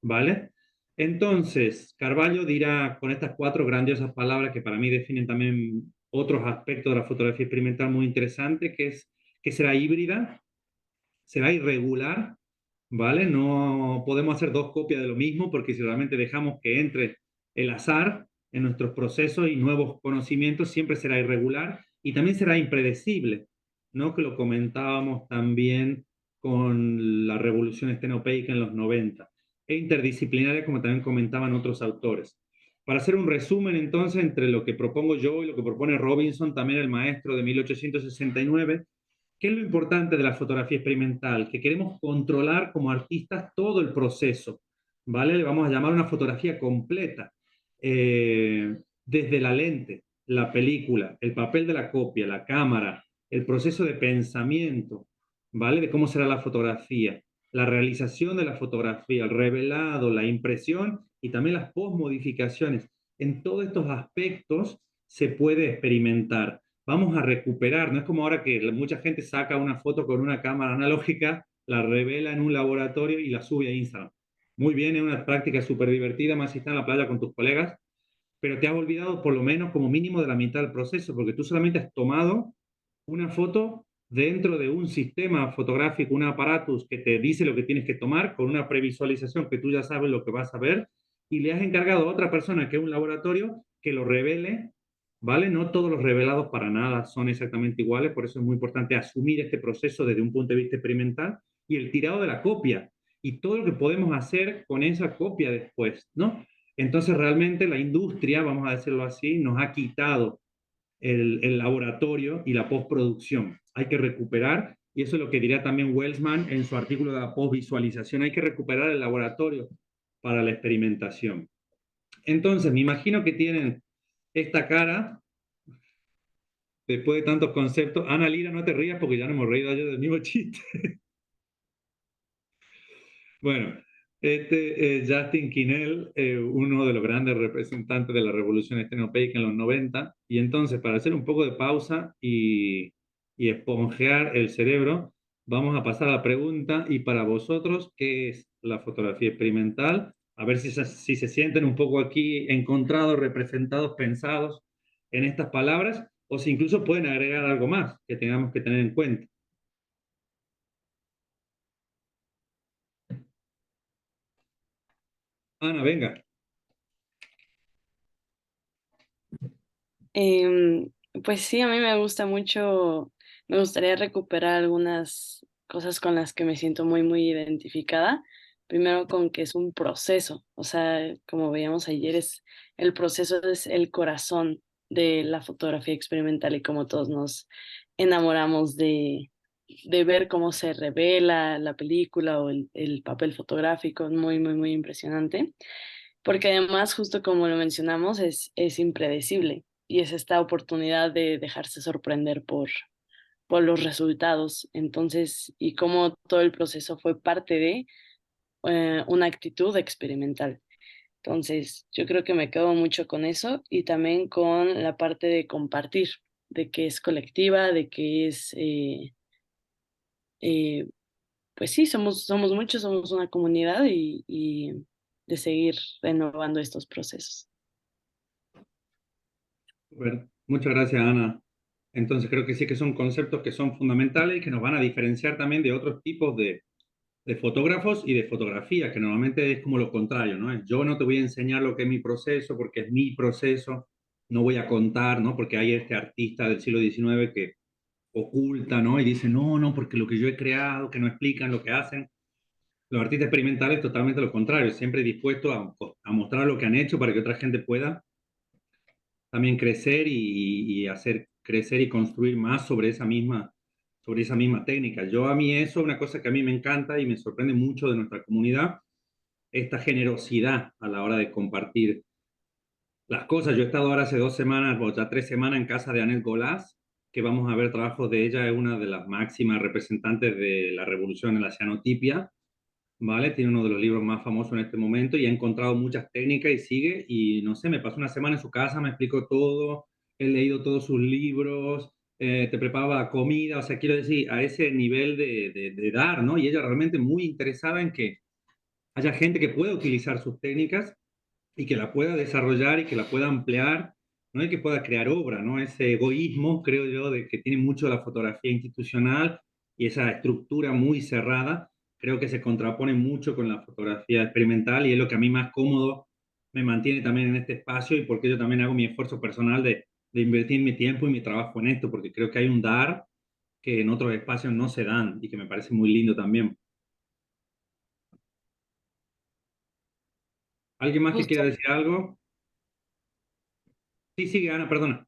A: ¿vale? Entonces, Carballo dirá con estas cuatro grandiosas palabras que para mí definen también otros aspectos de la fotografía experimental muy interesante, que es que será híbrida, será irregular, ¿vale? No podemos hacer dos copias de lo mismo porque si realmente dejamos que entre el azar en nuestros procesos y nuevos conocimientos, siempre será irregular y también será impredecible, ¿no? Que lo comentábamos también con la revolución estenopeica en los 90, e interdisciplinaria, como también comentaban otros autores. Para hacer un resumen entonces entre lo que propongo yo y lo que propone Robinson, también el maestro de 1869, ¿qué es lo importante de la fotografía experimental? Que queremos controlar como artistas todo el proceso, ¿vale? Le vamos a llamar una fotografía completa, desde la lente, la película, el papel de la copia, la cámara, el proceso de pensamiento, ¿vale? De cómo será la fotografía, la realización de la fotografía, el revelado, la impresión y también las postmodificaciones. En todos estos aspectos se puede experimentar. Vamos a recuperar, no es como ahora que mucha gente saca una foto con una cámara analógica, la revela en un laboratorio y la sube a Instagram. Muy bien, es una práctica súper divertida, más si estás en la playa con tus colegas, pero te has olvidado por lo menos como mínimo de la mitad del proceso, porque tú solamente has tomado una foto dentro de un sistema fotográfico, un aparatus que te dice lo que tienes que tomar, con una previsualización que tú ya sabes lo que vas a ver, y le has encargado a otra persona que es un laboratorio que lo revele, ¿vale? No todos los revelados para nada son exactamente iguales, por eso es muy importante asumir este proceso desde un punto de vista experimental y el tirado de la copia y todo lo que podemos hacer con esa copia después, ¿no? Entonces realmente la industria, vamos a decirlo así, nos ha quitado el laboratorio y la postproducción. Hay que recuperar, y eso es lo que diría también Welsman en su artículo de la postvisualización, hay que recuperar el laboratorio para la experimentación. Entonces, me imagino que tienen esta cara, después de tantos conceptos. Ana Lira, no te rías porque ya no hemos reído ayer del mismo chiste. Bueno, este es Justin Quinnell, uno de los grandes representantes de la revolución estenopeica en los 90. Y entonces, para hacer un poco de pausa y esponjear el cerebro, vamos a pasar a la pregunta. Y para vosotros, ¿qué es la fotografía experimental? A ver si se sienten un poco aquí encontrados, representados, pensados en estas palabras, o si incluso pueden agregar algo más que tengamos que tener en cuenta. Ana, venga.
B: Em, pues sí, a mí me gusta mucho, me gustaría recuperar algunas cosas con las que me siento muy, muy identificada. Primero con que es un proceso, o sea, como veíamos ayer, el proceso es el corazón de la fotografía experimental y como todos nos enamoramos de ver cómo se revela la película o el papel fotográfico, es muy, muy, muy impresionante. Porque además, justo como lo mencionamos, es impredecible y es esta oportunidad de dejarse sorprender por los resultados. Entonces, y cómo todo el proceso fue parte de una actitud experimental. Entonces, yo creo que me quedo mucho con eso y también con la parte de compartir, de que es colectiva, de que es, eh, pues sí, somos muchos, somos una comunidad y de seguir renovando estos procesos.
A: Bueno, muchas gracias, Ana. Entonces creo que sí que son conceptos que son fundamentales y que nos van a diferenciar también de otros tipos de fotógrafos y de fotografía, que normalmente es como lo contrario, ¿no? Yo no te voy a enseñar lo que es mi proceso porque es mi proceso, no voy a contar, ¿no? Porque hay este artista del siglo XIX que oculta, ¿no? Y dicen, no, no, porque lo que yo he creado, que no explican lo que hacen. Los artistas experimentales totalmente lo contrario, siempre dispuestos a mostrar lo que han hecho para que otra gente pueda también crecer y hacer crecer y construir más sobre esa misma técnica. Yo a mí eso es una cosa que a mí me encanta y me sorprende mucho de nuestra comunidad, esta generosidad a la hora de compartir las cosas. Yo he estado ahora hace 2 semanas, o ya 3 semanas, en casa de Annette Golas, que vamos a ver trabajos de ella, es una de las máximas representantes de la revolución en la cianotipia, ¿vale? Tiene uno de los libros más famosos en este momento y ha encontrado muchas técnicas y sigue, y no sé, me pasó una semana en su casa, me explicó todo, he leído todos sus libros, te preparaba comida, o sea, quiero decir, a ese nivel de dar, ¿no? Y ella realmente muy interesada en que haya gente que pueda utilizar sus técnicas y que la pueda desarrollar y que la pueda ampliar, ¿no? Y que pueda crear obra, ¿no? Ese egoísmo, creo yo, de que tiene mucho la fotografía institucional y esa estructura muy cerrada, creo que se contrapone mucho con la fotografía experimental y es lo que a mí más cómodo me mantiene también en este espacio y porque yo también hago mi esfuerzo personal de invertir mi tiempo y mi trabajo en esto, porque creo que hay un dar que en otros espacios no se dan y que me parece muy lindo también. ¿Alguien más que quiera
B: Justo.
A: decir algo? Sí, sigue, Ana, perdona.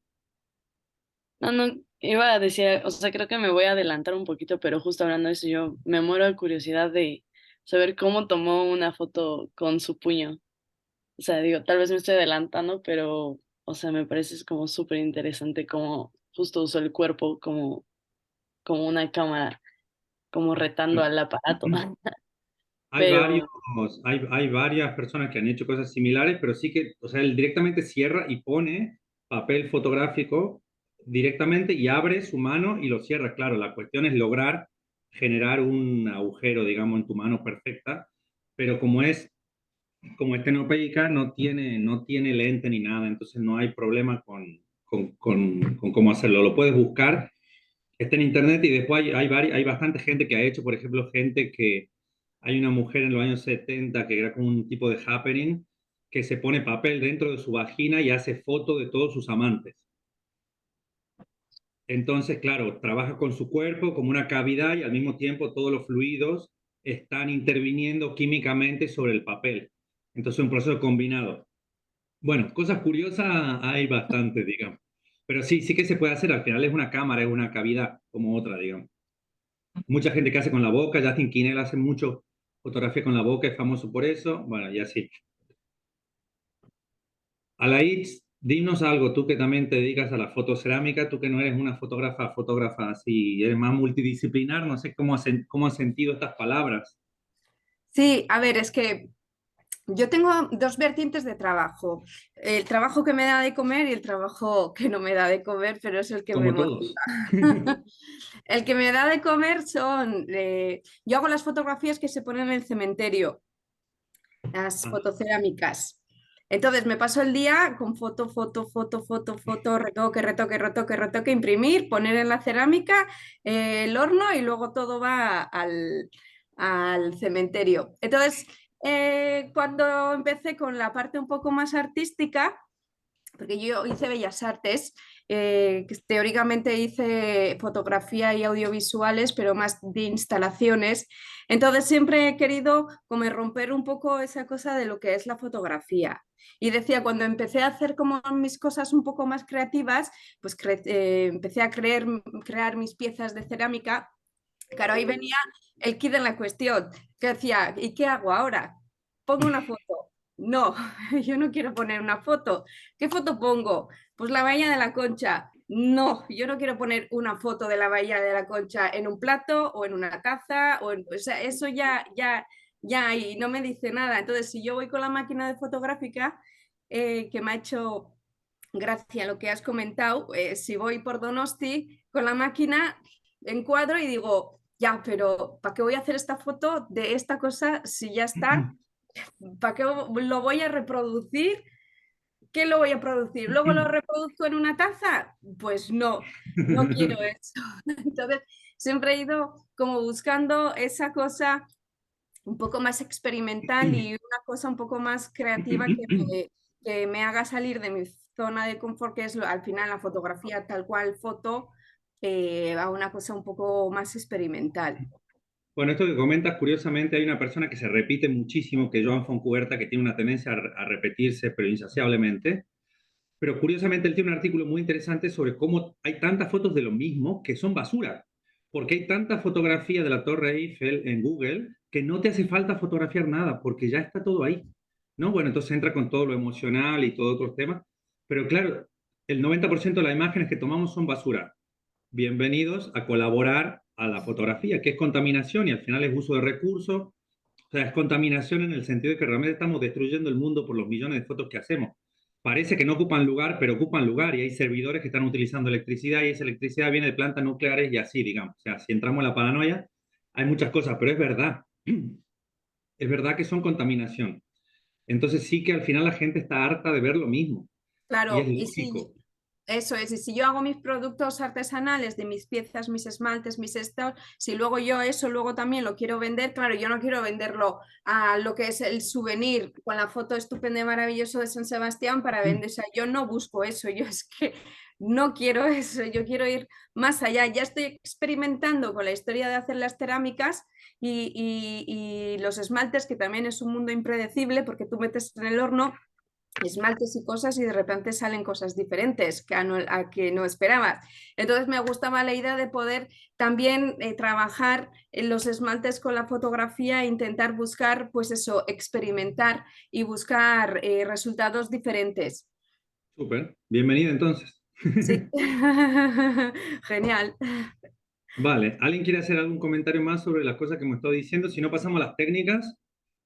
B: No, no, iba a decir, o sea, creo que me voy a adelantar un poquito, pero justo hablando de eso, yo me muero de curiosidad de saber cómo tomó una foto con su puño. O sea, digo, tal vez me estoy adelantando, pero, o sea, me parece es como súper interesante cómo justo usó el cuerpo como una cámara, como retando al aparato.
A: Hay varios,
B: Pero
A: hay varias personas que han hecho cosas similares, pero sí que, o sea, él directamente cierra y pone papel fotográfico directamente y abre su mano y lo cierra. Claro, la cuestión es lograr generar un agujero, digamos, en tu mano perfecta, pero como es tenopeica, no tiene lente ni nada, entonces no hay problema con cómo hacerlo. Lo puedes buscar, está en internet y después hay bastante gente que ha hecho, por ejemplo, gente que hay una mujer en los años 70 que era como un tipo de happening que se pone papel dentro de su vagina y hace fotos de todos sus amantes. Entonces, claro, trabaja con su cuerpo como una cavidad y al mismo tiempo todos los fluidos están interviniendo químicamente sobre el papel. Entonces, un proceso combinado. Bueno, cosas curiosas hay bastante, digamos. Pero sí, sí que se puede hacer. Al final es una cámara, es una cavidad como otra, digamos. Mucha gente que hace con la boca, Justin Kinel hace mucho fotografía con la boca, es famoso por eso. Bueno, y así. Alaitz, dinos algo, tú que también te dedicas a la fotocerámica, tú que no eres una fotógrafa así, eres más multidisciplinar, no sé cómo has sentido estas palabras.
C: Sí, a ver, es que yo tengo dos vertientes de trabajo. El trabajo que me da de comer y el trabajo que no me da de comer, pero es el que me
A: Como
C: motiva.
A: todos.
C: El que me da de comer son, yo hago las fotografías que se ponen en el cementerio, las
A: Ah,
C: fotocerámicas. Entonces me paso el día con foto, retoque, retoque, retoque, retoque, imprimir, poner en la cerámica, el horno y luego todo va al cementerio. Entonces, cuando empecé con la parte un poco más artística, porque yo hice Bellas Artes, que teóricamente hice fotografía y audiovisuales, pero más de instalaciones. Entonces siempre he querido como romper un poco esa cosa de lo que es la fotografía. Y decía, cuando empecé a hacer como mis cosas un poco más creativas, pues empecé a crear mis piezas de cerámica. Claro, ahí venía el kit en la cuestión, que decía, ¿y qué hago ahora? ¿Pongo una foto? No, yo no quiero poner una foto. ¿Qué foto pongo? Pues la bahía de la Concha. No, yo no quiero poner una foto de la bahía de la Concha en un plato o en una taza, o sea, eso ya, y no me dice nada. Entonces, si yo voy con la máquina de fotográfica, que me ha hecho gracia a lo que has comentado, si voy por Donosti con la máquina, encuadro y digo, ya, pero ¿para qué voy a hacer esta foto de esta cosa si ya está? ¿Para qué lo voy a reproducir? ¿Qué lo voy a producir? ¿Luego lo reproduzco en una taza? Pues no, no quiero eso. Entonces, siempre he ido como buscando esa cosa un poco más experimental y una cosa un poco más creativa que me haga salir de mi zona de confort, que es al final la fotografía tal cual foto, a una cosa un poco más experimental.
A: Bueno, esto que comentas, curiosamente, hay una persona que se repite muchísimo, que es Joan Foncuberta, que tiene una tendencia a repetirse, pero insaciablemente. Pero curiosamente, él tiene un artículo muy interesante sobre cómo hay tantas fotos de lo mismo que son basura. Porque hay tanta fotografía de la Torre Eiffel en Google que no te hace falta fotografiar nada, porque ya está todo ahí. ¿No? Bueno, entonces entra con todo lo emocional y todo otros temas. Pero claro, el 90% de las imágenes que tomamos son basura. Bienvenidos a colaborar a la fotografía, que es contaminación y al final es uso de recursos. O sea, es contaminación en el sentido de que realmente estamos destruyendo el mundo por los millones de fotos que hacemos. Parece que no ocupan lugar, pero ocupan lugar y hay servidores que están utilizando electricidad y esa electricidad viene de plantas nucleares y así, digamos. O sea, si entramos en la paranoia, hay muchas cosas, pero es verdad. Es verdad que son contaminación. Entonces sí que al final la gente está harta de ver lo mismo. Y es
C: Claro, y si,
A: lógico.
C: eso es, y si yo hago mis productos artesanales de mis piezas, mis esmaltes, mis estos, si luego yo eso luego también lo quiero vender, claro, yo no quiero venderlo a lo que es el souvenir con la foto estupenda y maravilloso de San Sebastián para vender, o sea, yo no busco eso, yo es que no quiero eso, yo quiero ir más allá, ya estoy experimentando con la historia de hacer las cerámicas y los esmaltes, que también es un mundo impredecible porque tú metes en el horno esmaltes y cosas y de repente salen cosas diferentes a que no esperabas. Entonces me gustaba la idea de poder también trabajar en los esmaltes con la fotografía e intentar buscar, pues eso, experimentar y buscar resultados diferentes.
A: Súper. Bienvenida entonces.
C: Sí, genial.
A: Vale, ¿alguien quiere hacer algún comentario más sobre las cosas que hemos estado diciendo? Si no, pasamos a las técnicas.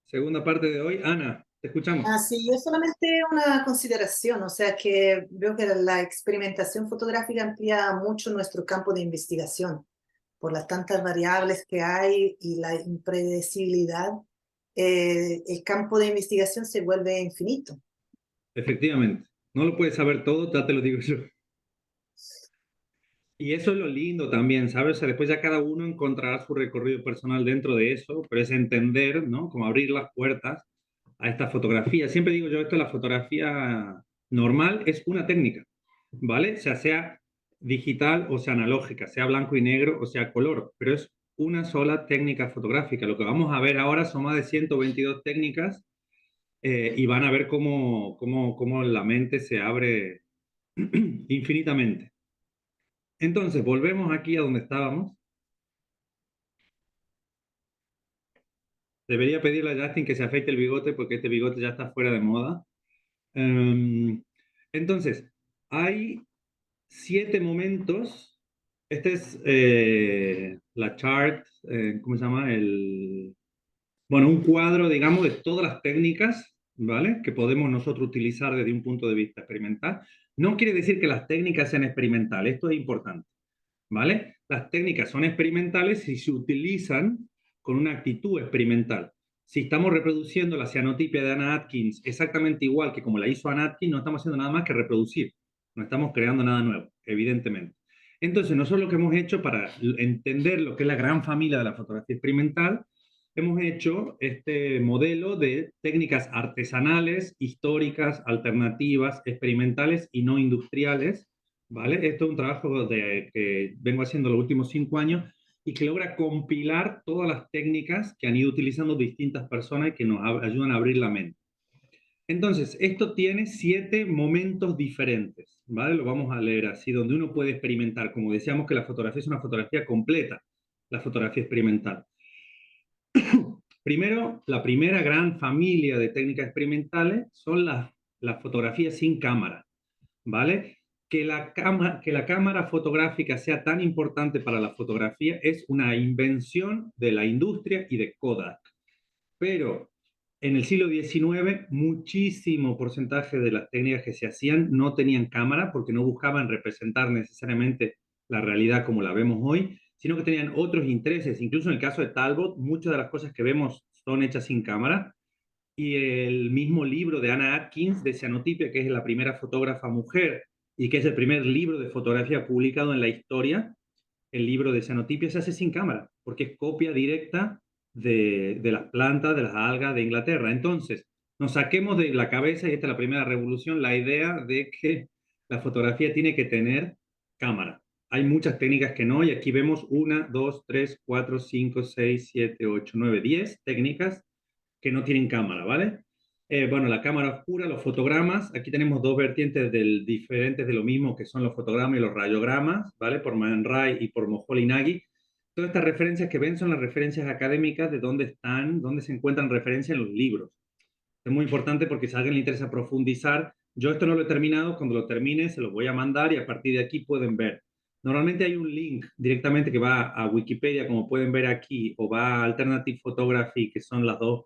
A: Segunda parte de hoy. Ana, te escuchamos.
D: Ah, sí, yo solamente una consideración, o sea que veo que la experimentación fotográfica amplía mucho nuestro campo de investigación por las tantas variables que hay y la impredecibilidad. El campo de investigación se vuelve infinito.
A: Efectivamente. No lo puedes saber todo, ya te lo digo yo. Y eso es lo lindo también, ¿sabes? O sea, después ya cada uno encontrará su recorrido personal dentro de eso, pero es entender, ¿no? Como abrir las puertas a esta fotografía. Siempre digo yo esto, la fotografía normal es una técnica, ¿vale? O sea digital o sea analógica, sea blanco y negro o sea color, pero es una sola técnica fotográfica. Lo que vamos a ver ahora son más de 122 técnicas y van a ver cómo la mente se abre infinitamente. Entonces, volvemos aquí a donde estábamos. Debería pedirle a Justin que se afeite el bigote porque este bigote ya está fuera de moda. Um, entonces, hay 7 momentos. Este es la chart, ¿cómo se llama? Bueno, un cuadro, digamos, de todas las técnicas, ¿vale? Que podemos nosotros utilizar desde un punto de vista experimental. No quiere decir que las técnicas sean experimentales, esto es importante. ¿Vale? Las técnicas son experimentales si se utilizan con una actitud experimental. Si estamos reproduciendo la cianotipia de Anna Atkins exactamente igual que como la hizo Anna Atkins, no estamos haciendo nada más que reproducir. No estamos creando nada nuevo, evidentemente. Entonces, nosotros lo que hemos hecho para entender lo que es la gran familia de la fotografía experimental, hemos hecho este modelo de técnicas artesanales, históricas, alternativas, experimentales y no industriales, ¿vale? Esto es un trabajo que vengo haciendo los últimos 5 años y que logra compilar todas las técnicas que han ido utilizando distintas personas y que nos ayudan a abrir la mente. Entonces, esto tiene 7 momentos diferentes, ¿vale? Lo vamos a leer así, donde uno puede experimentar. Como decíamos que la fotografía es una fotografía completa, la fotografía experimental. Primero, la primera gran familia de técnicas experimentales son las fotografías sin cámara, ¿vale? Que la cámara fotográfica sea tan importante para la fotografía es una invención de la industria y de Kodak. Pero en el siglo XIX, muchísimo porcentaje de las técnicas que se hacían no tenían cámara porque no buscaban representar necesariamente la realidad como la vemos hoy, sino que tenían otros intereses. Incluso en el caso de Talbot, muchas de las cosas que vemos son hechas sin cámara. Y el mismo libro de Anna Atkins, de Cianotipia, que es la primera fotógrafa mujer y que es el primer libro de fotografía publicado en la historia, el libro de Cianotipia se hace sin cámara, porque es copia directa de las plantas, de las algas de Inglaterra. Entonces, nos saquemos de la cabeza, y esta es la primera revolución, la idea de que la fotografía tiene que tener cámara. Hay muchas técnicas que no, y aquí vemos 1, 2, 3, 4, 5, 6, 7, 8, 9, 10 técnicas que no tienen cámara, ¿vale? Bueno, la cámara oscura, los fotogramas, aquí tenemos dos vertientes diferentes de lo mismo, que son los fotogramas y los rayogramas, ¿vale? Por Man Ray y por Moholy Nagy. Todas estas referencias que ven son las referencias académicas de dónde están, dónde se encuentran referencias en los libros. Es muy importante porque si a alguien le interesa profundizar, yo esto no lo he terminado, cuando lo termine se los voy a mandar y a partir de aquí pueden ver. Normalmente hay un link directamente que va a Wikipedia, como pueden ver aquí, o va a Alternative Photography, que son las dos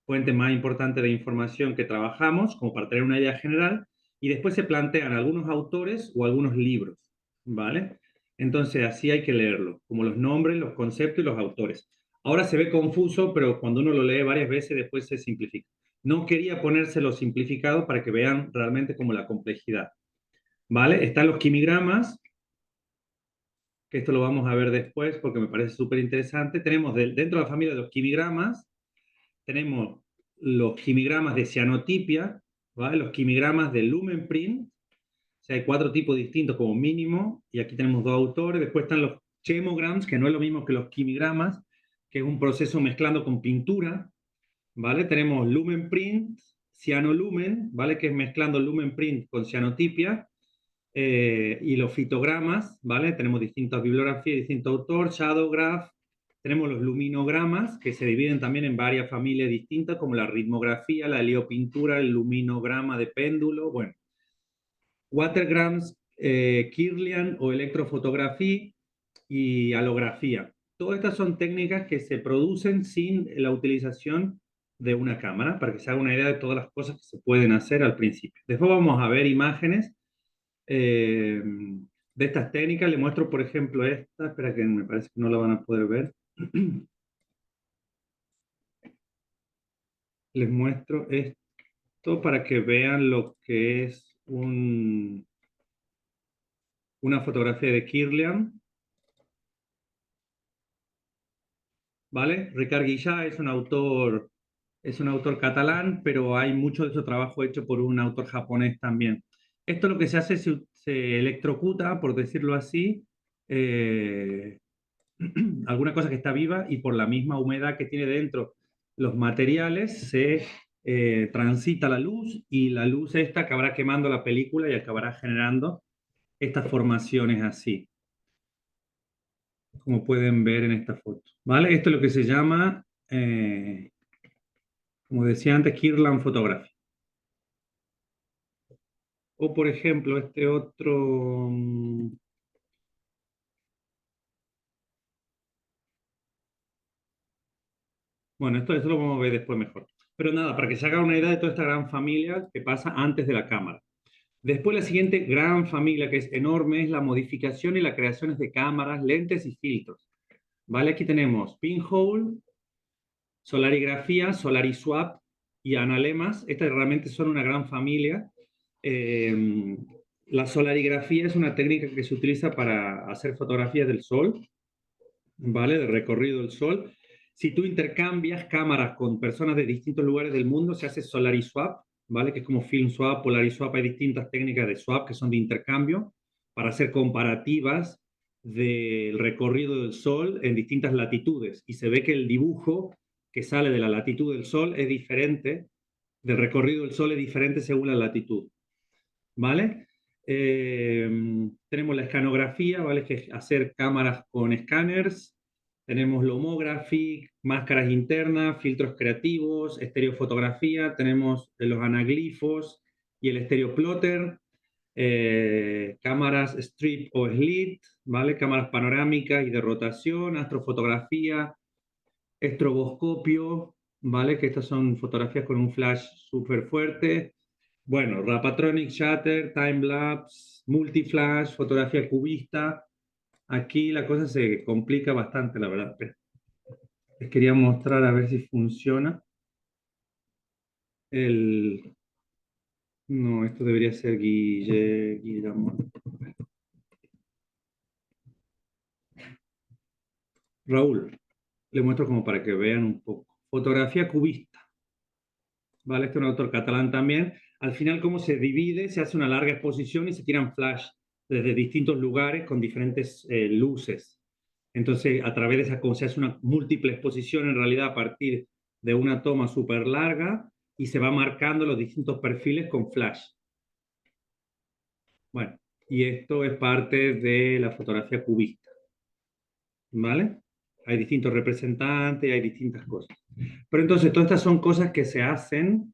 A: fuentes más importantes de información que trabajamos, como para tener una idea general, y después se plantean algunos autores o algunos libros, ¿vale? Entonces así hay que leerlo, como los nombres, los conceptos y los autores. Ahora se ve confuso, pero cuando uno lo lee varias veces después se simplifica. No quería ponérselo simplificado para que vean realmente como la complejidad, ¿vale? Están los quimigramas, que esto lo vamos a ver después porque me parece súper interesante. Tenemos dentro de la familia de los quimigramas, tenemos los quimigramas de cianotipia, ¿vale? Los quimigramas de lumen print, o sea, hay 4 tipos distintos como mínimo, y aquí tenemos 2 autores. Después están los chemograms, que no es lo mismo que los quimigramas, que es un proceso mezclando con pintura, ¿vale? Tenemos lumen print, cianolumen, ¿vale? Que es mezclando lumen print con cianotipia, y los fitogramas, ¿vale? Tenemos distintas bibliografías, distintos autores, shadowgraph. Tenemos los luminogramas, que se dividen también en varias familias distintas, como la ritmografía, la heliopintura, el luminograma de péndulo, bueno. Watergrams, Kirlian o electrofotografía y halografía. Todas estas son técnicas que se producen sin la utilización de una cámara, para que se haga una idea de todas las cosas que se pueden hacer al principio. Después vamos a ver imágenes de estas técnicas. Le muestro, por ejemplo, esta. Espera, que me parece que no la van a poder ver. Les muestro esto para que vean lo que es una fotografía de Kirlian. ¿Vale? Ricard Guillá es un autor catalán, pero hay mucho de su trabajo hecho por un autor japonés también. Esto lo que se hace es se electrocuta, por decirlo así, alguna cosa que está viva, y por la misma humedad que tiene dentro los materiales se transita la luz, y la luz esta acabará quemando la película y acabará generando estas formaciones así, como pueden ver en esta foto, ¿vale? Esto es lo que se llama, como decía antes, Kirlian Photography. O por ejemplo, este otro... Bueno, esto lo vamos a ver después mejor. Pero nada, para que se haga una idea de toda esta gran familia que pasa antes de la cámara. Después la siguiente gran familia, que es enorme, es la modificación y la creación de cámaras, lentes y filtros. ¿Vale? Aquí tenemos pinhole, solarigrafía, solariswap y analemas. Estas realmente son una gran familia. La solarigrafía es una técnica que se utiliza para hacer fotografías del sol, ¿vale? De recorrido del sol. Si tú intercambias cámaras con personas de distintos lugares del mundo, se hace solariswap, ¿vale? Que es como film swap, polariswap. Hay distintas técnicas de swap que son de intercambio para hacer comparativas del recorrido del sol en distintas latitudes. Y se ve que el dibujo que sale de la latitud del sol es diferente, del recorrido del sol es diferente según la latitud, ¿vale? Tenemos la escanografía, ¿vale? Que es hacer cámaras con escáneres. Tenemos lomography, máscaras internas, filtros creativos, estereofotografía. Tenemos los anaglifos y el estereoplotter. Cámaras strip o slit, ¿vale? Cámaras panorámicas y de rotación, astrofotografía, estroboscopio, ¿vale? Que estas son fotografías con un flash súper fuerte. Bueno, Rapatronic, Shutter, Timelapse, Multiflash, fotografía cubista. Aquí la cosa se complica bastante, la verdad. Les quería mostrar a ver si funciona. No, esto debería ser Guillermo. Raúl, le muestro como para que vean un poco. Fotografía cubista. ¿Vale? Este es un autor catalán también. Al final, cómo se divide, se hace una larga exposición y se tiran flash desde distintos lugares con diferentes luces. Entonces, a través de esa, como se hace una múltiple exposición en realidad a partir de una toma súper larga y se va marcando los distintos perfiles con flash. Bueno, y esto es parte de la fotografía cubista, ¿vale? Hay distintos representantes, hay distintas cosas. Pero entonces, todas estas son cosas que se hacen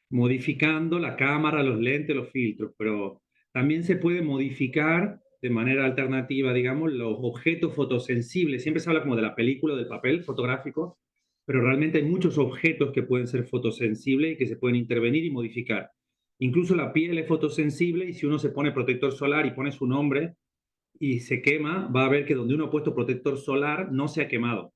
A: modificando la cámara, los lentes, los filtros, pero también se puede modificar de manera alternativa, digamos, los objetos fotosensibles. Siempre se habla como de la película, del papel fotográfico, pero realmente hay muchos objetos que pueden ser fotosensibles y que se pueden intervenir y modificar. Incluso la piel es fotosensible y si uno se pone protector solar y pone su nombre y se quema, va a ver que donde uno ha puesto protector solar no se ha quemado.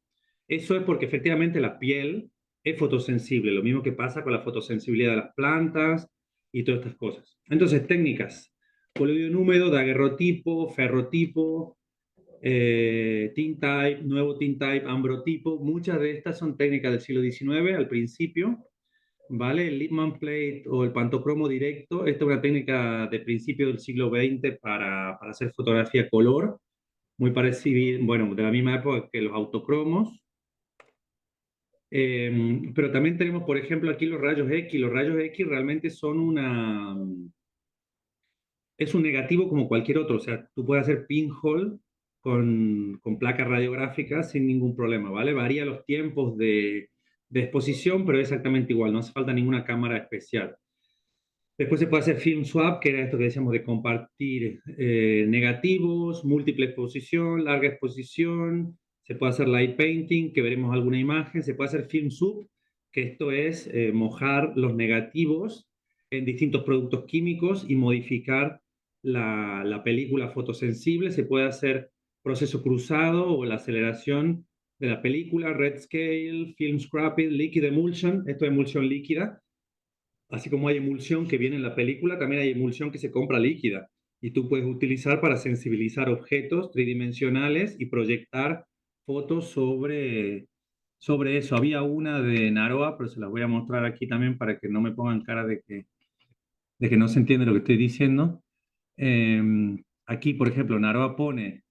A: Eso es porque efectivamente la piel es fotosensible, lo mismo que pasa con la fotosensibilidad de las plantas y todas estas cosas. Entonces, técnicas: colodión húmedo, daguerrotipo, ferrotipo, tintype, nuevo tintype, ambrotipo. Muchas de estas son técnicas del siglo XIX al principio, ¿vale? El Lippmann plate o el pantocromo directo, esta es una técnica de principio del siglo XX para hacer fotografía color, muy parecida, bueno, de la misma época que los autocromos. Pero también tenemos, por ejemplo, aquí los rayos X. Los rayos X realmente son es un negativo como cualquier otro. O sea, tú puedes hacer pinhole con placas radiográficas sin ningún problema, ¿vale? Varía los tiempos de exposición, pero es exactamente igual. No hace falta ninguna cámara especial. Después se puede hacer film swap, que era esto que decíamos de compartir negativos, múltiple exposición, larga exposición. Se puede hacer light painting, que veremos alguna imagen. Se puede hacer film soup, que esto es mojar los negativos en distintos productos químicos y modificar la película fotosensible. Se puede hacer proceso cruzado o la aceleración de la película, red scale, film scrapping, liquid emulsion. Esto es emulsión líquida. Así como hay emulsión que viene en la película, también hay emulsión que se compra líquida y tú puedes utilizar para sensibilizar objetos tridimensionales y proyectar fotos sobre eso. Había una de Naroa, pero se las voy a mostrar aquí también para que no me pongan cara de que no se entiende lo que estoy diciendo. Aquí, por ejemplo, Naroa pone,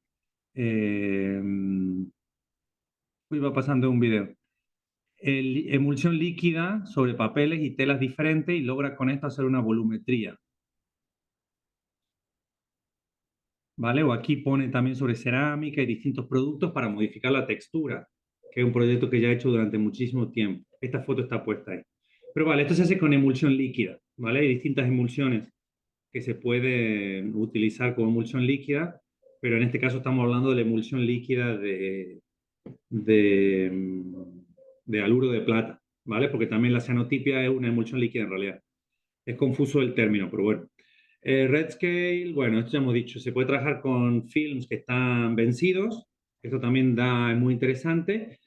A: va pasando un video. Emulsión líquida sobre papeles y telas diferentes y logra con esto hacer una volumetría. ¿Vale? O aquí pone también sobre cerámica y distintos productos para modificar la textura, que es un proyecto que ya he hecho durante muchísimo tiempo. Esta foto está puesta ahí. Pero vale, esto se hace con emulsión líquida, ¿vale? Hay distintas emulsiones que se pueden utilizar como emulsión líquida, pero en este caso estamos hablando de la emulsión líquida de haluro de plata, ¿vale? Porque también la cianotipia es una emulsión líquida en realidad. Es confuso el término, pero bueno. Red scale, bueno, esto ya hemos dicho, se puede trabajar con films que están vencidos, esto también da muy interesante.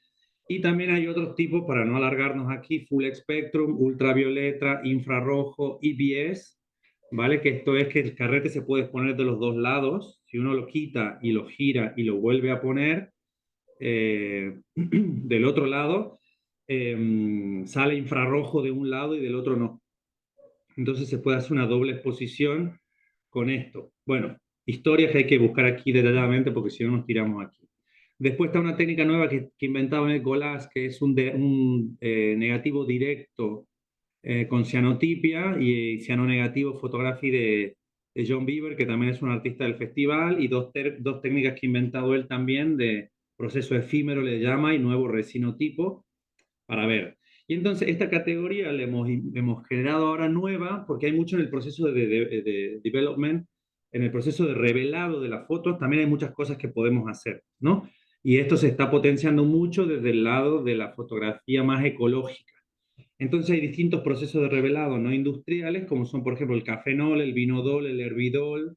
A: Y también hay otros tipos, para no alargarnos aquí, full spectrum, ultravioleta, infrarrojo, EBS, ¿vale? Que esto es que el carrete se puede poner de los dos lados, si uno lo quita y lo gira y lo vuelve a poner, del otro lado, sale infrarrojo de un lado y del otro no. Entonces se puede hacer una doble exposición con esto. Bueno, historias que hay que buscar aquí detalladamente porque si no nos tiramos aquí. Después está una técnica nueva que inventaba Ed Golas, que es un negativo directo con cianotipia y cianonegativo photography de John Beaver, que también es un artista del festival, y dos técnicas que ha inventado él también de proceso efímero le llama y nuevo resinotipo para ver. Y entonces esta categoría la hemos generado ahora nueva porque hay mucho en el proceso de development, en el proceso de revelado de las fotos, también hay muchas cosas que podemos hacer, ¿no? Y esto se está potenciando mucho desde el lado de la fotografía más ecológica. Entonces hay distintos procesos de revelado no industriales, como son, por ejemplo, el cafenol, el vinodol, el herbidol,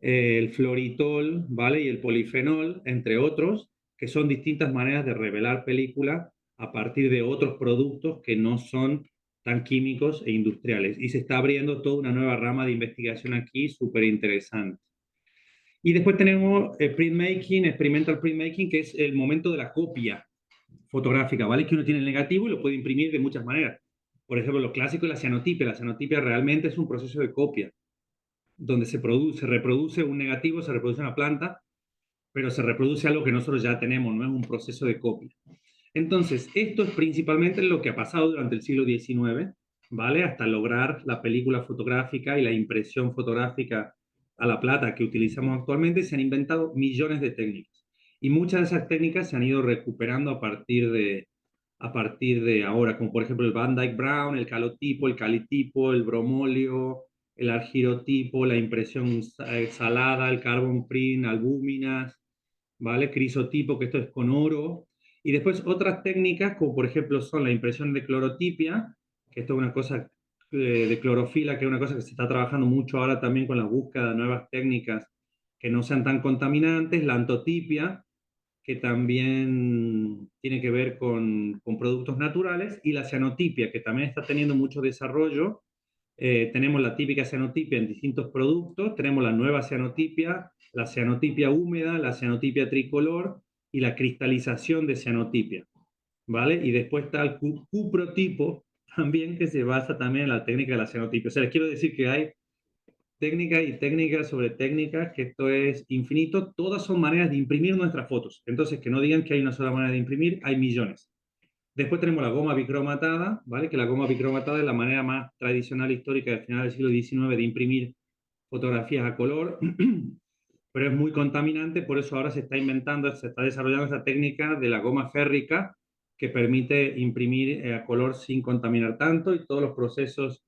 A: el floritol, ¿vale? Y el polifenol, entre otros, que son distintas maneras de revelar película a partir de otros productos que no son tan químicos e industriales. Y se está abriendo toda una nueva rama de investigación aquí, súper interesante. Y después tenemos printmaking, experimental printmaking, que es el momento de la copia fotográfica, ¿vale? Que uno tiene el negativo y lo puede imprimir de muchas maneras. Por ejemplo, lo clásico es la cianotipia. La cianotipia realmente es un proceso de copia. donde se reproduce un negativo, se reproduce una planta, pero se reproduce algo que nosotros ya tenemos, no es un proceso de copia. Entonces, esto es principalmente lo que ha pasado durante el siglo XIX, ¿vale? Hasta lograr la película fotográfica y la impresión fotográfica a la plata que utilizamos actualmente. Se han inventado millones de técnicas. Y muchas de esas técnicas se han ido recuperando a partir de ahora, como por ejemplo el Van Dyke Brown, el calotipo, el calitipo, el bromóleo, el argirotipo, la impresión salada, el carbon print, albúminas, ¿vale? Crisotipo, que esto es con oro. Y después otras técnicas, como por ejemplo son la impresión de clorotipia, que esto es una cosa de clorofila, que es una cosa que se está trabajando mucho ahora también con la búsqueda de nuevas técnicas que no sean tan contaminantes, la antotipia, que también tiene que ver con productos naturales, y la cianotipia, que también está teniendo mucho desarrollo. Tenemos la típica cianotipia en distintos productos, tenemos la nueva cianotipia, la cianotipia húmeda, la cianotipia tricolor y la cristalización de cianotipia, ¿vale? Y después está el cuprotipo también, que se basa también en la técnica de la cianotipia. O sea, les quiero decir que hay técnicas y técnicas sobre técnicas, que esto es infinito, todas son maneras de imprimir nuestras fotos. Entonces, que no digan que hay una sola manera de imprimir, hay millones. Después tenemos la goma bicromatada, ¿vale? Que la goma bicromatada es la manera más tradicional histórica del final del siglo XIX de imprimir fotografías a color, pero es muy contaminante, por eso ahora se está inventando, se está desarrollando esa técnica de la goma férrica, que permite imprimir a color sin contaminar tanto, y todos los procesos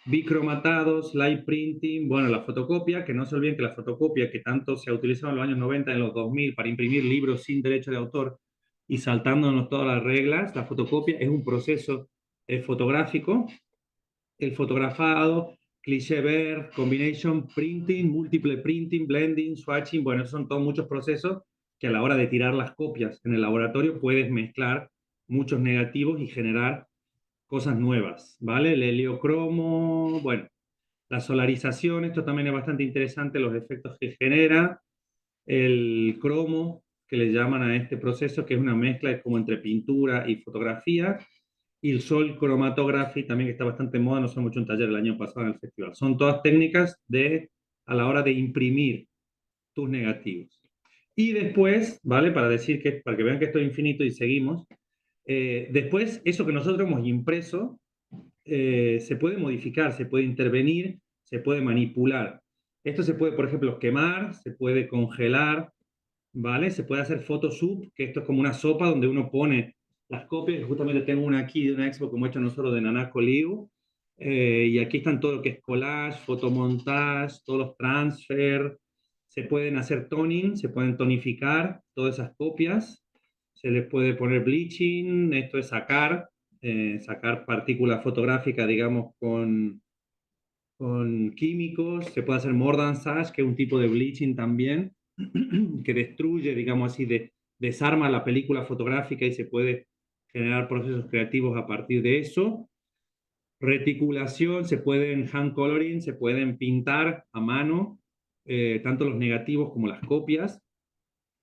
A: bicromatados, light printing, bueno, la fotocopia, que no se olviden que la fotocopia, que tanto se ha utilizado en los años 90, en los 2000, para imprimir libros sin derecho de autor y saltándonos todas las reglas, la fotocopia es un proceso fotográfico, el fotografado, cliché ver, combination printing, múltiple printing, blending, swatching, bueno, esos son todos muchos procesos que a la hora de tirar las copias en el laboratorio puedes mezclar muchos negativos y generar cosas nuevas, ¿vale? El heliocromo, bueno, la solarización, esto también es bastante interesante, los efectos que genera, el cromo, que le llaman a este proceso, que es una mezcla como entre pintura y fotografía, y el sol cromatography, también que está bastante en moda, nos hemos hecho un taller el año pasado en el festival. Son todas técnicas a la hora de imprimir tus negativos. Y después, ¿vale? Para que vean que esto es infinito y seguimos, después, eso que nosotros hemos impreso, se puede modificar, se puede intervenir, se puede manipular. Esto se puede, por ejemplo, quemar, se puede congelar, ¿vale? Se puede hacer Photoshop, que esto es como una sopa donde uno pone las copias. Justamente tengo una aquí de una expo que hemos hecho nosotros de Nanako Liu, y aquí están todo lo que es collage, fotomontage, todos los transfer, se pueden hacer toning, se pueden tonificar todas esas copias, se les puede poner bleaching, esto es sacar partículas fotográficas, digamos, con químicos, se puede hacer mordanzage, que es un tipo de bleaching también, que destruye, digamos así, desarma la película fotográfica y se puede generar procesos creativos a partir de eso. Reticulación, se pueden hand coloring, se pueden pintar a mano, tanto los negativos como las copias.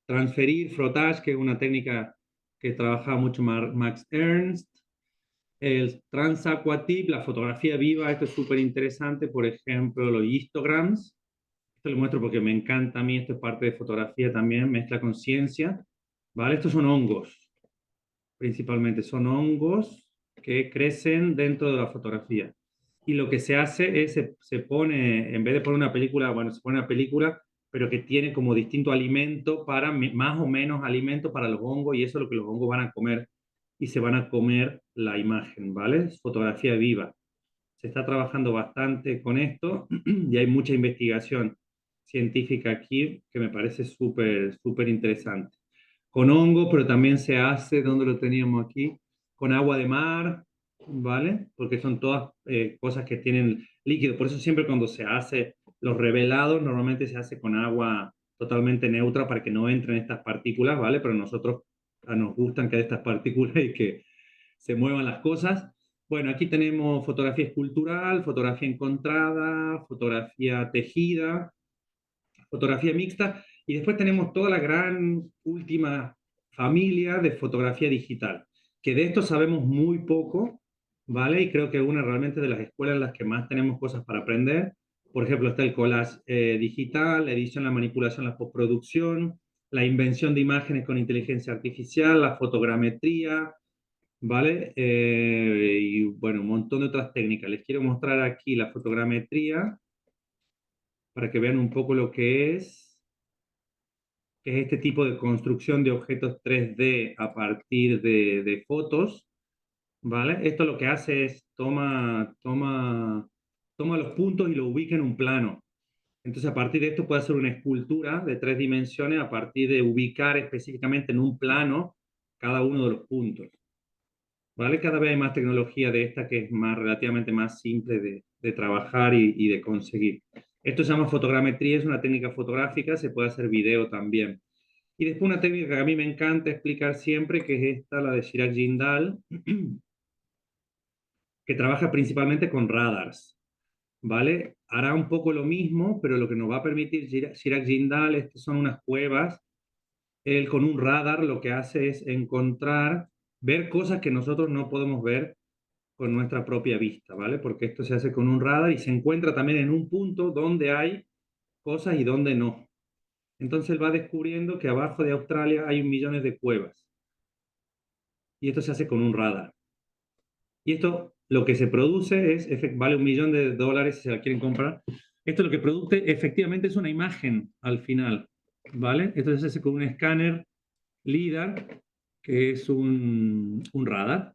A: Transferir, frottage, que es una técnica que trabajaba mucho Max Ernst. El transaquatip, la fotografía viva, esto es súper interesante, por ejemplo, los histograms. Esto lo muestro porque me encanta a mí, esto es parte de fotografía también, mezcla con ciencia, ¿vale? Estos son hongos, principalmente son hongos que crecen dentro de la fotografía. Y lo que se hace es, se pone, en vez de poner una película, bueno, se pone una película, pero que tiene como distinto alimento para, más o menos alimento para los hongos, y eso es lo que los hongos van a comer, y se van a comer la imagen, ¿vale? Fotografía viva. Se está trabajando bastante con esto y hay mucha investigación científica aquí que me parece súper interesante. Con hongo, pero también se hace, ¿dónde lo teníamos aquí? Con agua de mar, ¿vale? Porque son todas cosas que tienen líquido. Por eso siempre cuando se hace los revelados, normalmente se hace con agua totalmente neutra para que no entren estas partículas, ¿vale? Pero nosotros nos gustan que haya estas partículas y que se muevan las cosas. Bueno, aquí tenemos fotografía escultural, fotografía encontrada, fotografía tejida, fotografía mixta, y después tenemos toda la gran última familia de fotografía digital, que de esto sabemos muy poco, ¿vale? Y creo que es una realmente de las escuelas en las que más tenemos cosas para aprender, Por ejemplo, está el collage digital, la edición, la manipulación, la postproducción, la invención de imágenes con inteligencia artificial, la fotogrametría, ¿vale? Y bueno, un montón de otras técnicas. Les quiero mostrar aquí la fotogrametría para que vean un poco lo que es este tipo de construcción de objetos 3D a partir de fotos, ¿vale? Esto lo que hace es toma los puntos y lo ubica en un plano. Entonces, a partir de esto puede hacer una escultura de 3 dimensiones a partir de ubicar específicamente en un plano cada uno de los puntos. ¿Vale? Cada vez hay más tecnología de esta que es relativamente más simple de trabajar y de conseguir. Esto se llama fotogrametría, es una técnica fotográfica, se puede hacer video también. Y después una técnica que a mí me encanta explicar siempre, que es esta, la de Chirag Jindal, que trabaja principalmente con radars, ¿vale? Hará un poco lo mismo, pero lo que nos va a permitir Chirag Jindal son unas cuevas. Él con un radar lo que hace es ver cosas que nosotros no podemos ver con nuestra propia vista, ¿vale? Porque esto se hace con un radar y se encuentra también en un punto donde hay cosas y donde no. Entonces él va descubriendo que abajo de Australia hay millones de cuevas. Y esto se hace con un radar. Y esto lo que se produce vale $1 millón si se la quieren comprar. Esto lo que produce efectivamente es una imagen al final, ¿vale? Esto se hace con un escáner LIDAR, que es un radar.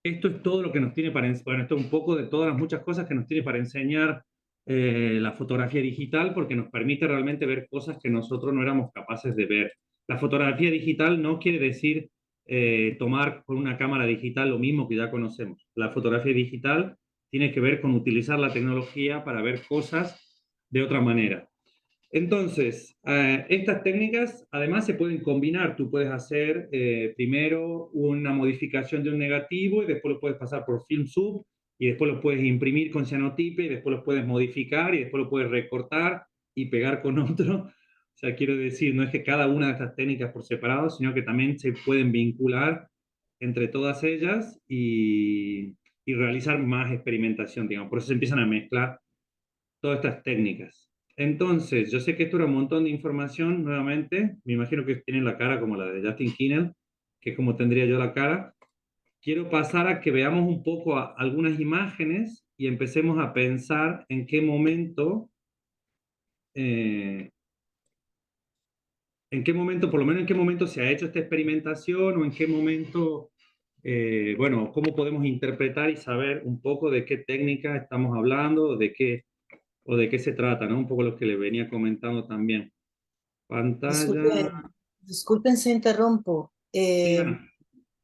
A: Esto es todo lo que nos tiene para enseñar, bueno, esto es un poco de todas las muchas cosas que nos tiene para enseñar la fotografía digital, porque nos permite realmente ver cosas que nosotros no éramos capaces de ver. La fotografía digital no quiere decir tomar con una cámara digital lo mismo que ya conocemos. La fotografía digital tiene que ver con utilizar la tecnología para ver cosas de otra manera. Entonces, estas técnicas además se pueden combinar. Tú puedes hacer primero una modificación de un negativo y después lo puedes pasar por film sub y después lo puedes imprimir con cianotipe y después lo puedes modificar y después lo puedes recortar y pegar con otro. O sea, quiero decir, no es que cada una de estas técnicas por separado, sino que también se pueden vincular entre todas ellas y realizar más experimentación, digamos. Por eso se empiezan a mezclar todas estas técnicas. Entonces, yo sé que esto era un montón de información, nuevamente, me imagino que tienen la cara como la de Justin Kinnell, que es como tendría yo la cara. Quiero pasar a que veamos un poco algunas imágenes y empecemos a pensar por lo menos en qué momento se ha hecho esta experimentación o en qué momento, bueno, cómo podemos interpretar y saber un poco de qué técnica estamos hablando, o de qué se trata, ¿no? Un poco lo que le venía comentando también. Pantalla.
D: Disculpen si interrumpo.
A: Sí, Ana.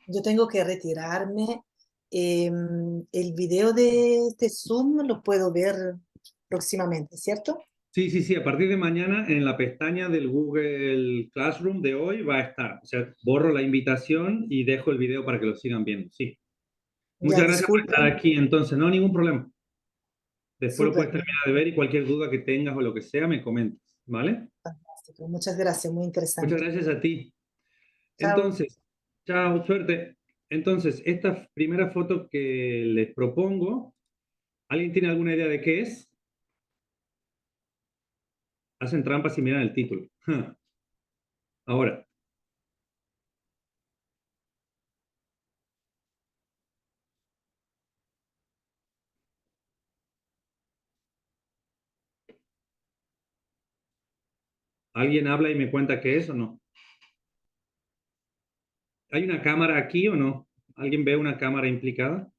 D: Yo tengo que retirarme. El video de este Zoom lo puedo ver próximamente, ¿cierto?
A: Sí, sí, sí, a partir de mañana en la pestaña del Google Classroom de hoy va a estar. O sea, borro la invitación y dejo el video para que lo sigan viendo. Sí.
D: Ya,
A: Muchas gracias por estar
D: disculpen.
A: aquí, entonces, no, ningún problema. Después lo
D: Súper,
A: puedes terminar de ver y cualquier duda que tengas o lo que sea, me comentas, ¿vale?
D: fantástico. Muchas gracias, muy
A: Muchas
D: interesante.
A: gracias a ti.
D: Chao.
A: Entonces, chao, suerte. Entonces, esta primera foto que les propongo, ¿alguien tiene alguna idea de qué es? Hacen trampas y miran el título. Ahora, ¿alguien habla y me cuenta qué es o no? ¿Hay una cámara aquí o no? ¿Alguien ve una cámara implicada?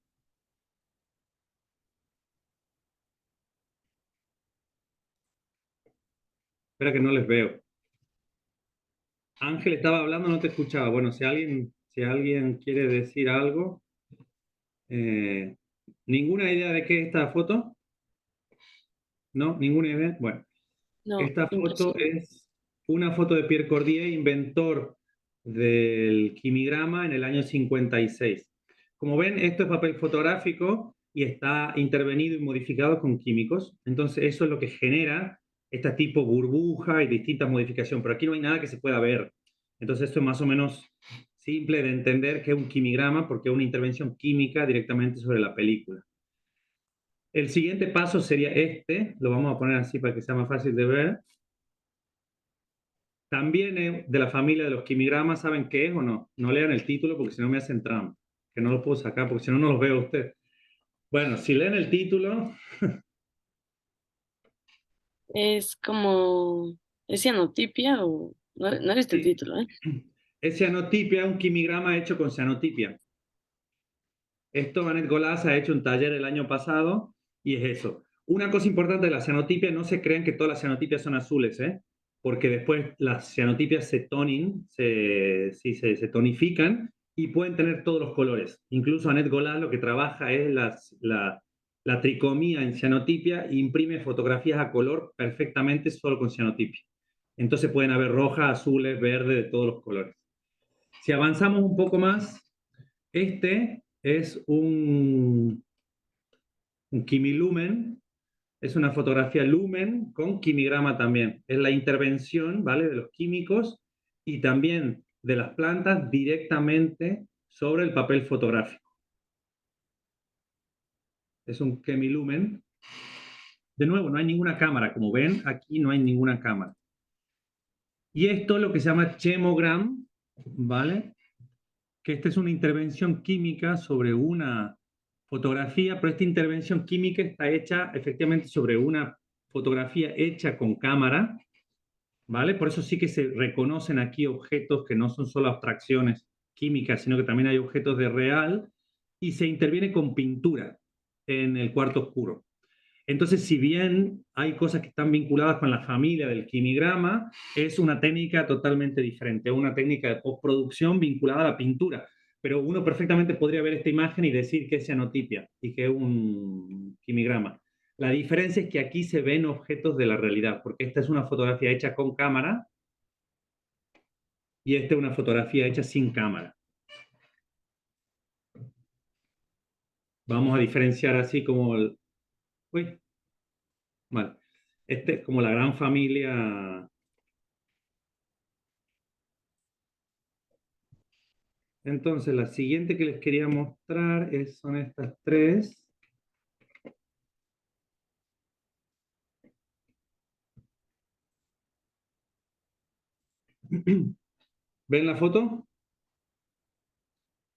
A: Espera que no les veo. Ángel estaba hablando, no te escuchaba. Bueno, si alguien quiere decir algo. eh, ¿Ninguna idea de qué es esta foto? ¿No? ¿Ninguna idea? Bueno,
B: No,
A: esta foto
B: imposible.
A: es una foto de Pierre Cordier, inventor del quimigrama en el año 56. Como ven, esto es papel fotográfico y está intervenido y modificado con químicos. Entonces, eso es lo que genera este tipo burbuja y distintas modificaciones. Pero aquí no hay nada que se pueda ver. Entonces, esto es más o menos simple de entender que es un quimigrama porque es una intervención química directamente sobre la película. El siguiente paso sería este, lo vamos a poner así para que sea más fácil de ver. También es de la familia de los quimigramas, ¿saben qué es o no? No lean el título porque si no me hacen trampa, que no lo puedo sacar porque si no, no los veo a usted. Bueno, si leen el título,
B: Es como, ¿es cianotipia o no, no es este
A: sí,
B: título, ¿eh?
A: es cianotipia, un quimigrama hecho con cianotipia. Esto Annette Golas ha hecho un taller el año pasado y es eso. Una cosa importante de la cianotipia, no se crean que todas las cianotipias son azules, ¿eh? Porque después las cianotipias sí, se tonifican y pueden tener todos los colores. Incluso Annette Golas lo que trabaja es la tricomía en cianotipia e imprime fotografías a color perfectamente solo con cianotipia. Entonces pueden haber rojas, azules, verdes, de todos los colores. Si avanzamos un poco más, este es un quimilumen, es una fotografía lumen con quimigrama también. Es la intervención, ¿vale?, de los químicos y también de las plantas directamente sobre el papel fotográfico. Es un quimilumen. De nuevo, no hay ninguna cámara. Como ven, aquí no hay ninguna cámara. Y esto es lo que se llama chemogram, ¿vale? Que esta es una intervención química sobre una fotografía, pero esta intervención química está hecha efectivamente sobre una fotografía hecha con cámara, ¿vale? Por eso sí que se reconocen aquí objetos que no son solo abstracciones químicas, sino que también hay objetos de real, y se interviene con pintura en el cuarto oscuro. Entonces, si bien hay cosas que están vinculadas con la familia del quimigrama, es una técnica totalmente diferente, una técnica de postproducción vinculada a la pintura. Pero uno perfectamente podría ver esta imagen y decir que es cianotipia y que es un quimigrama. La diferencia es que aquí se ven objetos de la realidad, porque esta es una fotografía hecha con cámara y esta es una fotografía hecha sin cámara. Vamos a diferenciar así como el... Uy, vale. Este es como la gran familia. Entonces, la siguiente que les quería mostrar son estas tres. ¿Ven la foto?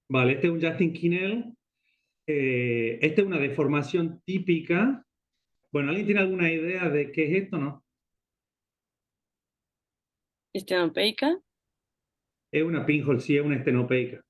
A: Vale, este es un Justin Kinell. Esta es una deformación típica. Bueno, ¿alguien tiene alguna idea de qué es esto, no?
B: Estenopeica.
A: Es una pinhole, sí, es una estenopeica.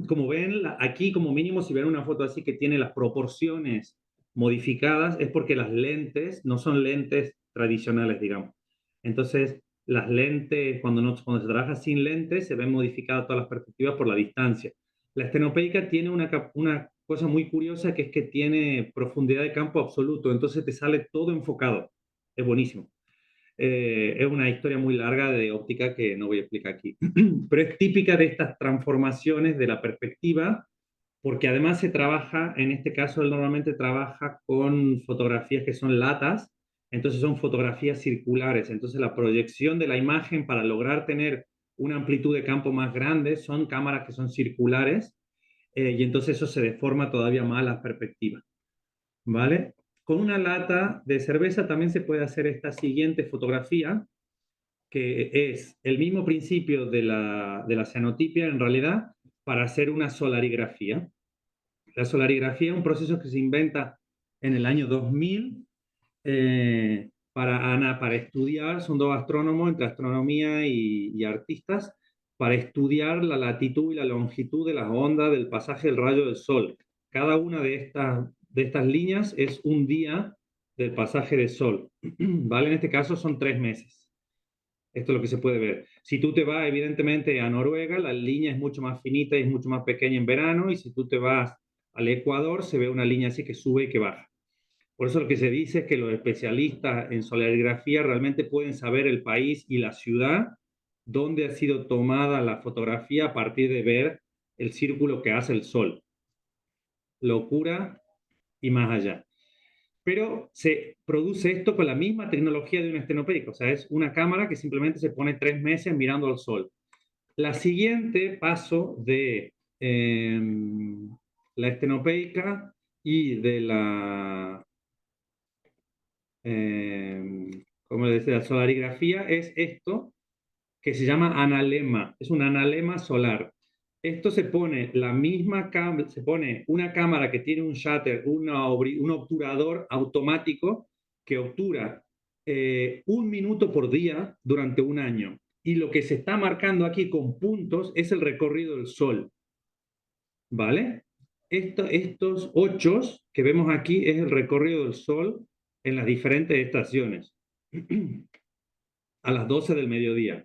A: Como ven, aquí como mínimo, si ven una foto así que tiene las proporciones modificadas, es porque las lentes no son lentes tradicionales, digamos. Entonces, las lentes, cuando se trabaja sin lentes, se ven modificadas todas las perspectivas por la distancia. La estenopeica tiene una cosa muy curiosa, que es que tiene profundidad de campo absoluto, entonces te sale todo enfocado. Es buenísimo. Es una historia muy larga de óptica que no voy a explicar aquí, pero es típica de estas transformaciones de la perspectiva, porque además se trabaja, en este caso él normalmente trabaja con fotografías que son latas, entonces son fotografías circulares, entonces la proyección de la imagen para lograr tener una amplitud de campo más grande son cámaras que son circulares, y entonces eso se deforma todavía más las perspectivas, ¿vale? Con una lata de cerveza también se puede hacer esta siguiente fotografía, que es el mismo principio de la cianotipia en realidad, para hacer una solarigrafía. La solarigrafía es un proceso que se inventa en el año 2000 para estudiar, son dos astrónomos entre astronomía y artistas, para estudiar la latitud y la longitud de las ondas del pasaje del rayo del Sol. Cada una de estas líneas es un día del pasaje del Sol, ¿vale? En este caso son 3 meses. Esto es lo que se puede ver. Si tú te vas, evidentemente, a Noruega, la línea es mucho más finita y es mucho más pequeña en verano, y si tú te vas al Ecuador, se ve una línea así que sube y que baja. Por eso lo que se dice es que los especialistas en solarigrafía realmente pueden saber el país y la ciudad donde ha sido tomada la fotografía a partir de ver el círculo que hace el Sol. Locura y más allá. Pero se produce esto con la misma tecnología de un estenopeico, o sea, es una cámara que simplemente se pone 3 meses mirando al Sol. La siguiente paso de la estenopeica y de la, como decía, la solarigrafía es esto que se llama analema, es un analema solar. Esto se pone se pone una cámara que tiene un shutter, un obturador automático que obtura 1 minuto por día durante un año. Y lo que se está marcando aquí con puntos es el recorrido del Sol. ¿Vale? Estos ochos que vemos aquí es el recorrido del Sol en las diferentes estaciones a las 12 del mediodía.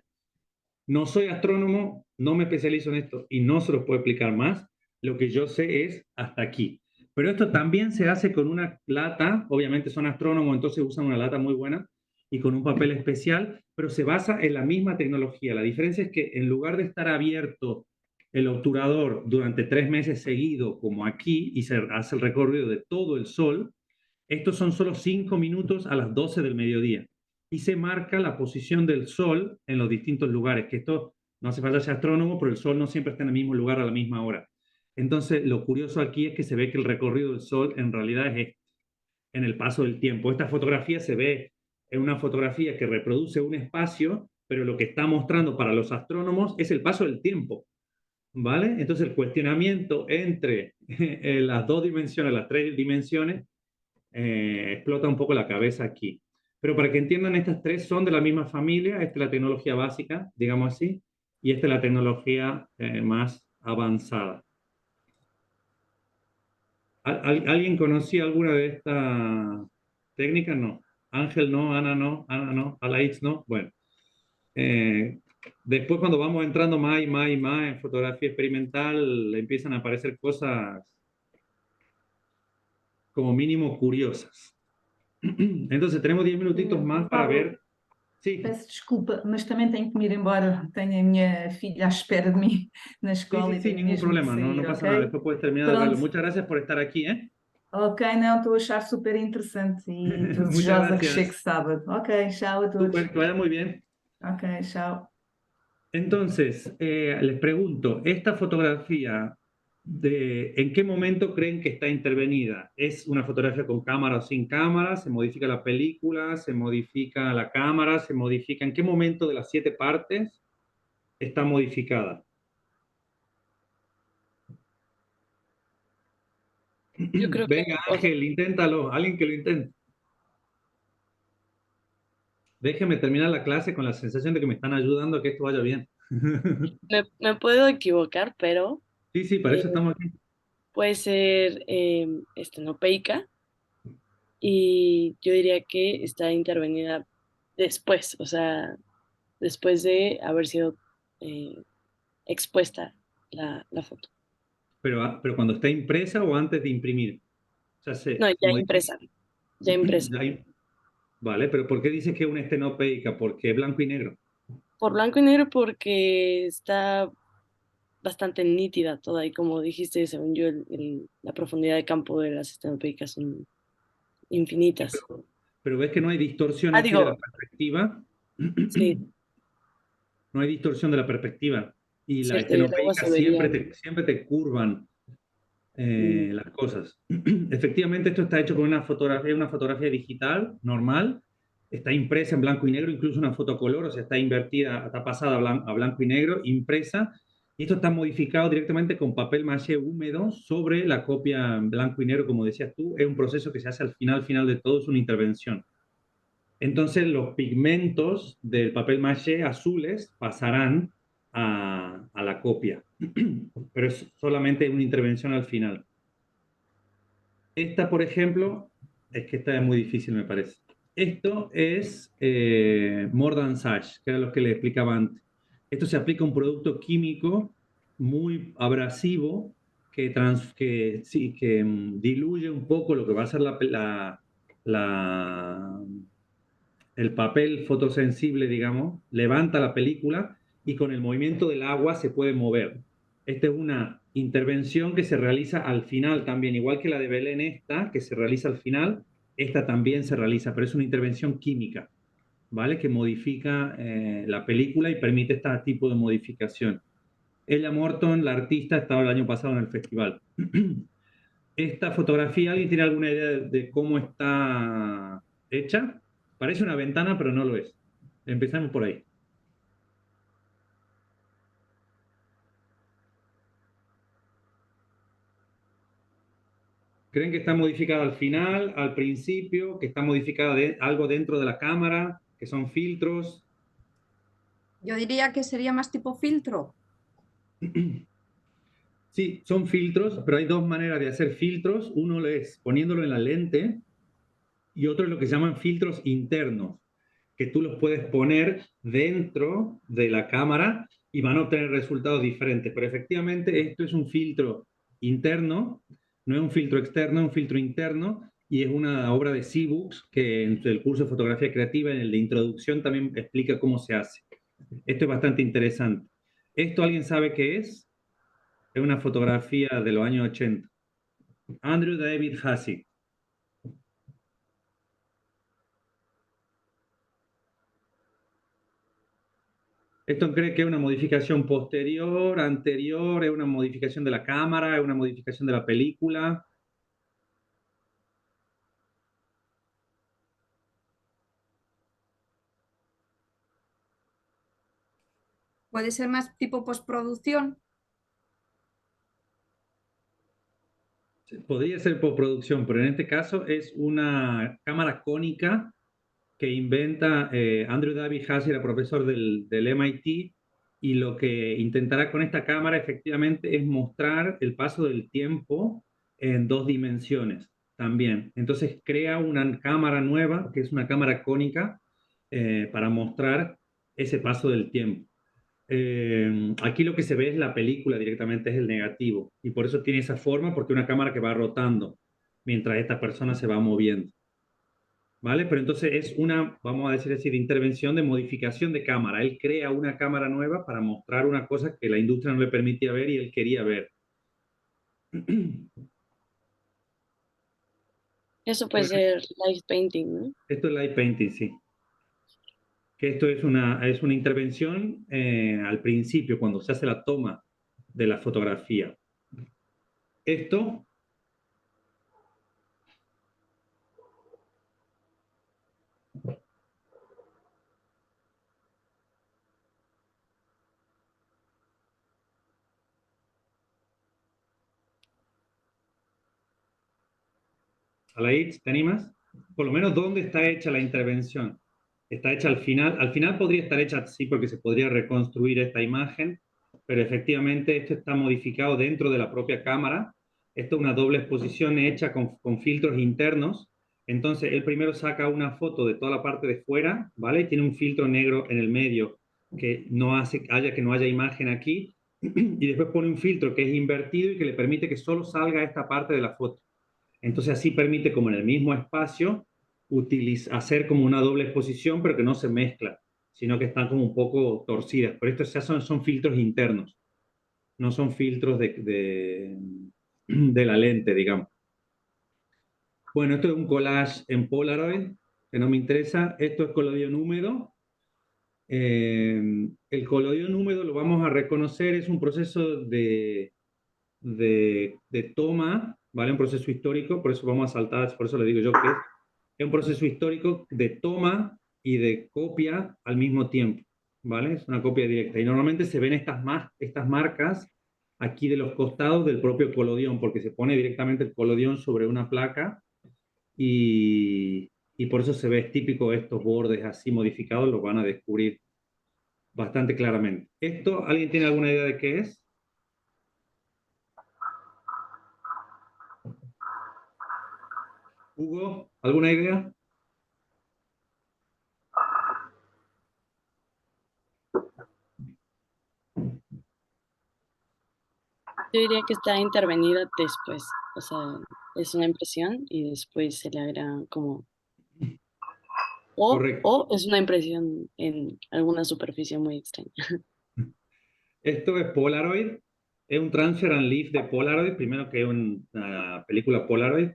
A: No soy astrónomo, no me especializo en esto y no se los puedo explicar más. Lo que yo sé es hasta aquí. Pero esto también se hace con una lata, obviamente son astrónomos, entonces usan una lata muy buena y con un papel especial, pero se basa en la misma tecnología. La diferencia es que en lugar de estar abierto el obturador durante 3 meses seguidos, como aquí, y se hace el recorrido de todo el Sol, estos son solo 5 minutos a las 12 del mediodía y se marca la posición del Sol en los distintos lugares, que esto no hace falta ser astrónomo, pero el Sol no siempre está en el mismo lugar a la misma hora. Entonces, lo curioso aquí es que se ve que el recorrido del Sol en realidad es en el paso del tiempo. Esta fotografía se ve en una fotografía que reproduce un espacio, pero lo que está mostrando para los astrónomos es el paso del tiempo, ¿vale? Entonces, el cuestionamiento entre las 2 dimensiones, las 3 dimensiones, explota un poco la cabeza aquí. Pero para que entiendan, estas tres son de la misma familia. Esta es la tecnología básica, digamos así, y esta es la tecnología más avanzada. ¿Alguien conocía alguna de estas técnicas? No. Ángel no, Ana no, Alaitz no. Bueno, después cuando vamos entrando más y más y más en fotografía experimental, empiezan a aparecer cosas como mínimo curiosas. Entonces tenemos 10 minutitos más para
E: Paulo,
A: ver. Sí,
E: peço desculpa, mas também tenho que me ir embora. Tenho a minha filha à espera de mim na
A: sí,
E: escola
A: sí,
E: e
A: sí,
E: tenho
A: ningún
E: mesmo que
A: problema, no, no
E: sair,
A: pasa nada,
E: ok?
A: después puedes terminar de verlo.
E: Pronto.
A: Muchas gracias por estar aquí, ¿eh?
E: Ok, não, estou a achar super interessante e estou
A: Muchas
E: desejosa que chegue
A: gracias.
E: sábado. Ok, tchau a todos.
A: Súper, que vaya muy bien.
E: Ok, tchau.
A: Entonces, les pregunto, esta fotografía, ¿en qué momento creen que está intervenida? ¿Es una fotografía con cámara o sin cámara? ¿Se modifica la película? ¿Se modifica la cámara? ¿Se modifica? ¿En qué momento de las 7 partes está modificada?
B: Yo creo que,
A: Venga,
B: o sea,
A: Ángel, inténtalo, alguien que lo intente. Déjeme terminar la clase con la sensación de que me están ayudando a que esto vaya bien.
B: me puedo equivocar, pero
A: Sí, sí, para
B: eh,
A: eso estamos aquí.
B: puede ser estenopeica y yo diría que está intervenida después, o sea, después de haber sido eh, expuesta la foto.
A: Pero cuando está impresa o antes de imprimir. O sea,
B: No, ya
A: como dice,
B: impresa, ya impresa.
A: vale, pero ¿por qué dices que es una estenopeica? Porque es blanco y negro.
B: Por blanco y negro porque está bastante nítida toda y como dijiste, según yo, la profundidad de campo de las estenopeicas son
A: Sí,
B: infinitas.
A: pero ves que no hay distorsión
B: Ah,
A: aquí de la
B: digo,
A: perspectiva.
B: sí,
A: No hay distorsión de la perspectiva. Y la
B: cierto, y el agua
A: estenopeica
B: se vería.
A: siempre te curvan
B: mm,
A: las cosas. Efectivamente, esto está hecho con una fotografía digital normal, está impresa en blanco y negro, incluso una foto color, o sea, está invertida, está pasada a blanco y negro, impresa, y esto está modificado directamente con papel maché húmedo sobre la copia en blanco y negro, como decías tú, es un proceso que se hace al final de todo, es una intervención. Entonces los pigmentos del papel maché azules pasarán a la copia, pero es solamente una intervención al final. Esta, por ejemplo, es que esta es muy difícil, me parece. Esto es Mordant-Sage, que era lo que le explicaba antes. Esto se aplica a un producto químico muy abrasivo que diluye un poco lo que va a ser la, el papel fotosensible, digamos, levanta la película y con el movimiento del agua se puede mover. Esta es una intervención que se realiza al final también, igual que la de Belén esta, que se realiza al final, esta también se realiza, pero es una intervención química, ¿vale? Que modifica la película y permite este tipo de modificación. Ella Morton, la artista, estaba el año pasado en el festival. Esta fotografía, ¿alguien tiene alguna idea de cómo está hecha? Parece una ventana, pero no lo es. Empezamos por ahí. ¿Creen que está modificada al final, al principio, que está modificada algo dentro de la cámara, que son filtros?
C: Yo diría que sería más tipo filtro.
A: Sí, son filtros, pero hay dos maneras de hacer filtros. Uno es poniéndolo en la lente y otro es lo que se llaman filtros internos, que tú los puedes poner dentro de la cámara y van a obtener resultados diferentes. Pero efectivamente esto es un filtro interno, no es un filtro externo, es un filtro interno y es una obra de Seabooks que en el curso de fotografía creativa, en el de introducción, también explica cómo se hace. Esto es bastante interesante. ¿Esto alguien sabe qué es? Es una fotografía de los años 80. Andrew David Hussey. ¿Esto cree que es una modificación posterior, anterior, es una modificación de la cámara, es una modificación de la película?
C: Puede ser más tipo postproducción.
A: Podría ser postproducción, pero en este caso es una cámara cónica que inventa Andrew David Hussey, era profesor del MIT, y lo que intentará con esta cámara efectivamente es mostrar el paso del tiempo en dos dimensiones también. Entonces crea una cámara nueva, que es una cámara cónica, para mostrar ese paso del tiempo. Aquí lo que se ve es la película directamente, es el negativo, y por eso tiene esa forma, porque es una cámara que va rotando mientras esta persona se va moviendo. ¿Vale? Pero entonces es una, vamos a decir así, de intervención de modificación de cámara. Él crea una cámara nueva para mostrar una cosa que la industria no le permitía ver y él quería ver.
B: Eso puede
A: Bueno,
B: ser light painting, ¿no?
A: esto es light painting, sí. Que esto es una intervención al principio, cuando se hace la toma de la fotografía. Esto Alaid, ¿te animas? Por lo menos, ¿dónde está hecha la intervención? Está hecha al final. Al final podría estar hecha así porque se podría reconstruir esta imagen, pero efectivamente esto está modificado dentro de la propia cámara. Esto es una doble exposición hecha con filtros internos. Entonces, él primero saca una foto de toda la parte de fuera, ¿vale? Y tiene un filtro negro en el medio que no hace que no haya imagen aquí. Y después pone un filtro que es invertido y que le permite que solo salga esta parte de la foto. Entonces así permite, como en el mismo espacio, hacer como una doble exposición, pero que no se mezcla, sino que están como un poco torcidas. Pero estos ya son filtros internos, no son filtros de la lente, digamos. Bueno, esto es un collage en Polaroid, que no me interesa. Esto es collodion húmedo. El collodion húmedo lo vamos a reconocer, es un proceso de toma, ¿vale? Un proceso histórico, por eso vamos a saltar, por eso le digo yo que es un proceso histórico de toma y de copia al mismo tiempo, ¿vale? Es una copia directa. Y normalmente se ven estas marcas aquí de los costados del propio colodión, porque se pone directamente el colodión sobre una placa y por eso se ve, es típico estos bordes así modificados, lo van a descubrir bastante claramente. ¿Esto, alguien tiene alguna idea de qué es? Hugo, ¿alguna idea?
B: Yo diría que está intervenida después. O sea, es una impresión y después se le agrega como...
A: Correcto.
B: O es una impresión en alguna superficie muy extraña.
A: Esto es Polaroid, es un transfer and leaf de Polaroid, primero que es una película Polaroid,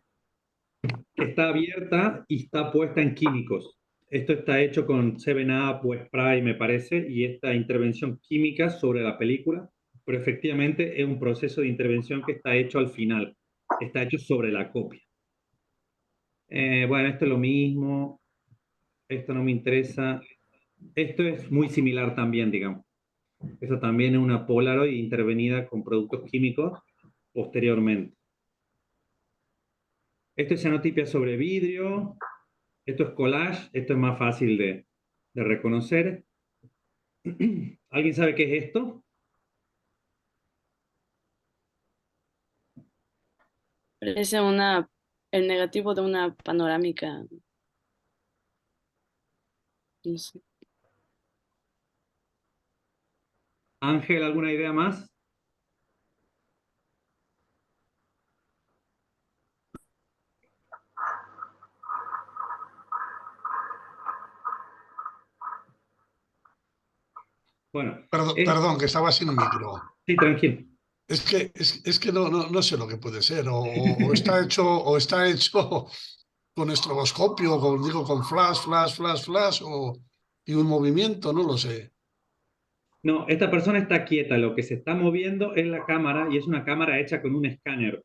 A: que está abierta y está puesta en químicos. Esto está hecho con 7-Up o spray, me parece, y esta intervención química sobre la película, pero efectivamente es un proceso de intervención que está hecho al final. está hecho sobre la copia. Bueno, esto es lo mismo, esto no me interesa. Esto es muy similar también, digamos. Esto también es una Polaroid intervenida con productos químicos posteriormente. Esto es cianotipia sobre vidrio. Esto es collage. Esto es más fácil de reconocer. ¿Alguien sabe qué es esto?
B: Parece el negativo de una panorámica, no sé.
A: Ángel, ¿alguna idea más? Bueno,
F: Perdón, que estaba sin micro.
A: sí, tranquilo.
F: Es que no sé lo que puede ser. O está hecho con estroboscopio, con flash, y un movimiento, no lo sé.
A: No, esta persona está quieta. Lo que se está moviendo es la cámara y es una cámara hecha con un escáner.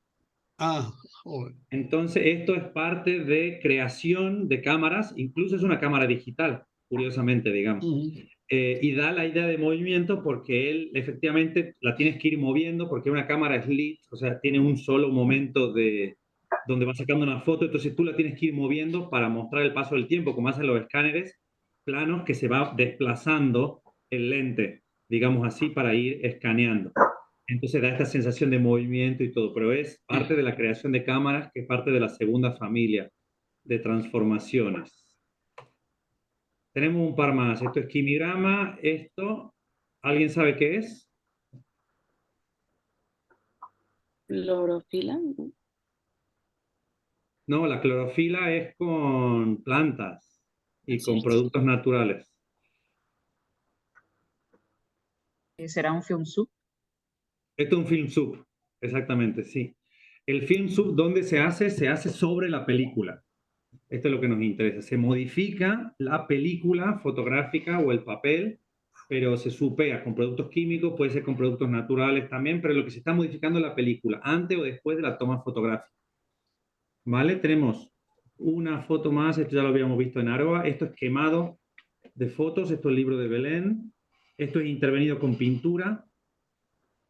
F: Ah, joder.
A: Entonces, esto es parte de creación de cámaras, incluso es una cámara digital, curiosamente, digamos. Y da la idea de movimiento porque él efectivamente la tienes que ir moviendo porque una cámara es lit, o sea, tiene un solo momento de donde va sacando una foto, entonces tú la tienes que ir moviendo para mostrar el paso del tiempo, como hacen los escáneres planos que se va desplazando el lente, digamos así, para ir escaneando. Entonces da esta sensación de movimiento y todo, pero es parte de la creación de cámaras, que es parte de la segunda familia de transformaciones. Tenemos un par más. Esto es quimigrama. Esto, ¿alguien sabe qué es?
B: Clorofila, ¿no?
A: No, la clorofila es con plantas y
B: Es
A: con
B: cierto.
A: productos naturales.
G: ¿Será un film sub?
A: Esto es un film sub, exactamente, sí. El film sub, ¿dónde se hace? Se hace sobre la película. Esto es lo que nos interesa. Se modifica la película fotográfica o el papel, pero se supea con productos químicos, puede ser con productos naturales también, pero lo que se está modificando es la película, antes o después de la toma fotográfica. ¿Vale? Tenemos una foto más, esto ya lo habíamos visto en Aroa, esto es quemado de fotos, esto es el libro de Belén, esto es intervenido con pintura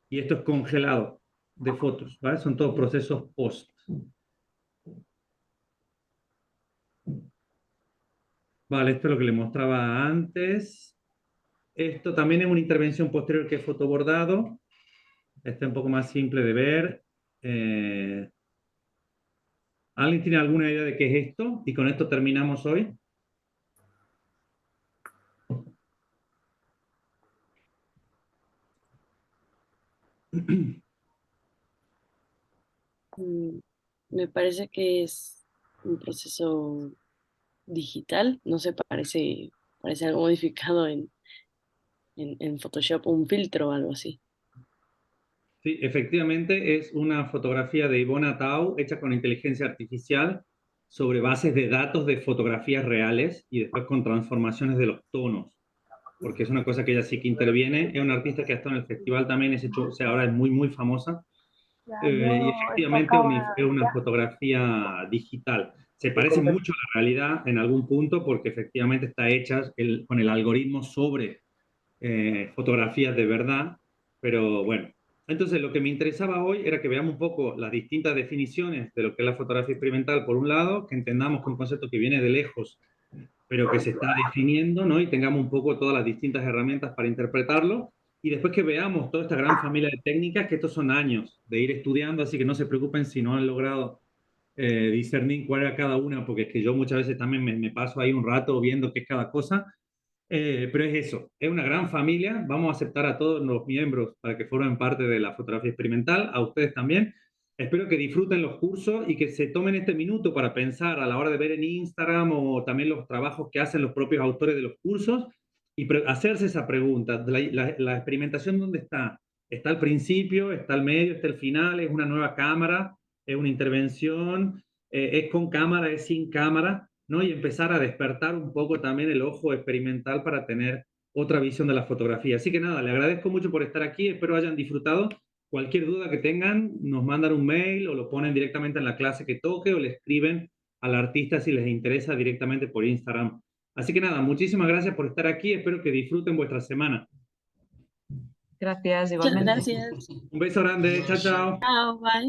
A: y esto es congelado de fotos, ¿vale? Son todos procesos post. Vale, esto es lo que le mostraba antes. Esto también es una intervención posterior que es fotobordado. Este es un poco más simple de ver. ¿Alguien tiene alguna idea de qué es esto? Y con esto terminamos hoy.
B: Me parece que es un proceso digital, no sé, parece algo modificado en Photoshop, un filtro o algo así.
A: Sí, efectivamente es una fotografía de Ivona Tau hecha con inteligencia artificial sobre bases de datos de fotografías reales y después con transformaciones de los tonos, porque es una cosa que ella sí que interviene. Es una artista que ha estado en el festival también, o sea, ahora es muy, muy famosa. Y efectivamente es una fotografía digital. Se parece mucho a la realidad en algún punto porque efectivamente está hecha con el algoritmo sobre fotografías de verdad, pero bueno. Entonces lo que me interesaba hoy era que veamos un poco las distintas definiciones de lo que es la fotografía experimental, por un lado, que entendamos que es un concepto que viene de lejos, pero que se está definiendo, ¿no? Y tengamos un poco todas las distintas herramientas para interpretarlo, y después que veamos toda esta gran familia de técnicas, que estos son años de ir estudiando, así que no se preocupen si no han logrado discernir cuál era cada una, porque es que yo muchas veces también me paso ahí un rato viendo qué es cada cosa, pero es eso, es una gran familia. Vamos a aceptar a todos los miembros para que formen parte de la fotografía experimental, a ustedes también. Espero que disfruten los cursos y que se tomen este minuto para pensar a la hora de ver en Instagram o también los trabajos que hacen los propios autores de los cursos y hacerse esa pregunta. La experimentación, ¿dónde está? ¿Está al principio? ¿Está al medio? ¿Está al final? ¿Es una nueva cámara? ¿Es una intervención? ¿Es con cámara? ¿Es sin cámara? ¿No? Y empezar a despertar un poco también el ojo experimental para tener otra visión de la fotografía. Así que nada, le agradezco mucho por estar aquí, espero hayan disfrutado Cualquier duda que tengan, nos mandan un mail o lo ponen directamente en la clase que toque o le escriben al artista si les interesa directamente por Instagram. Así que nada, muchísimas gracias por estar aquí. Espero que disfruten vuestra semana.
G: Gracias,
B: Muchas
G: igualmente.
B: gracias.
A: Un beso grande. Chao, chao.
B: Chao, bye.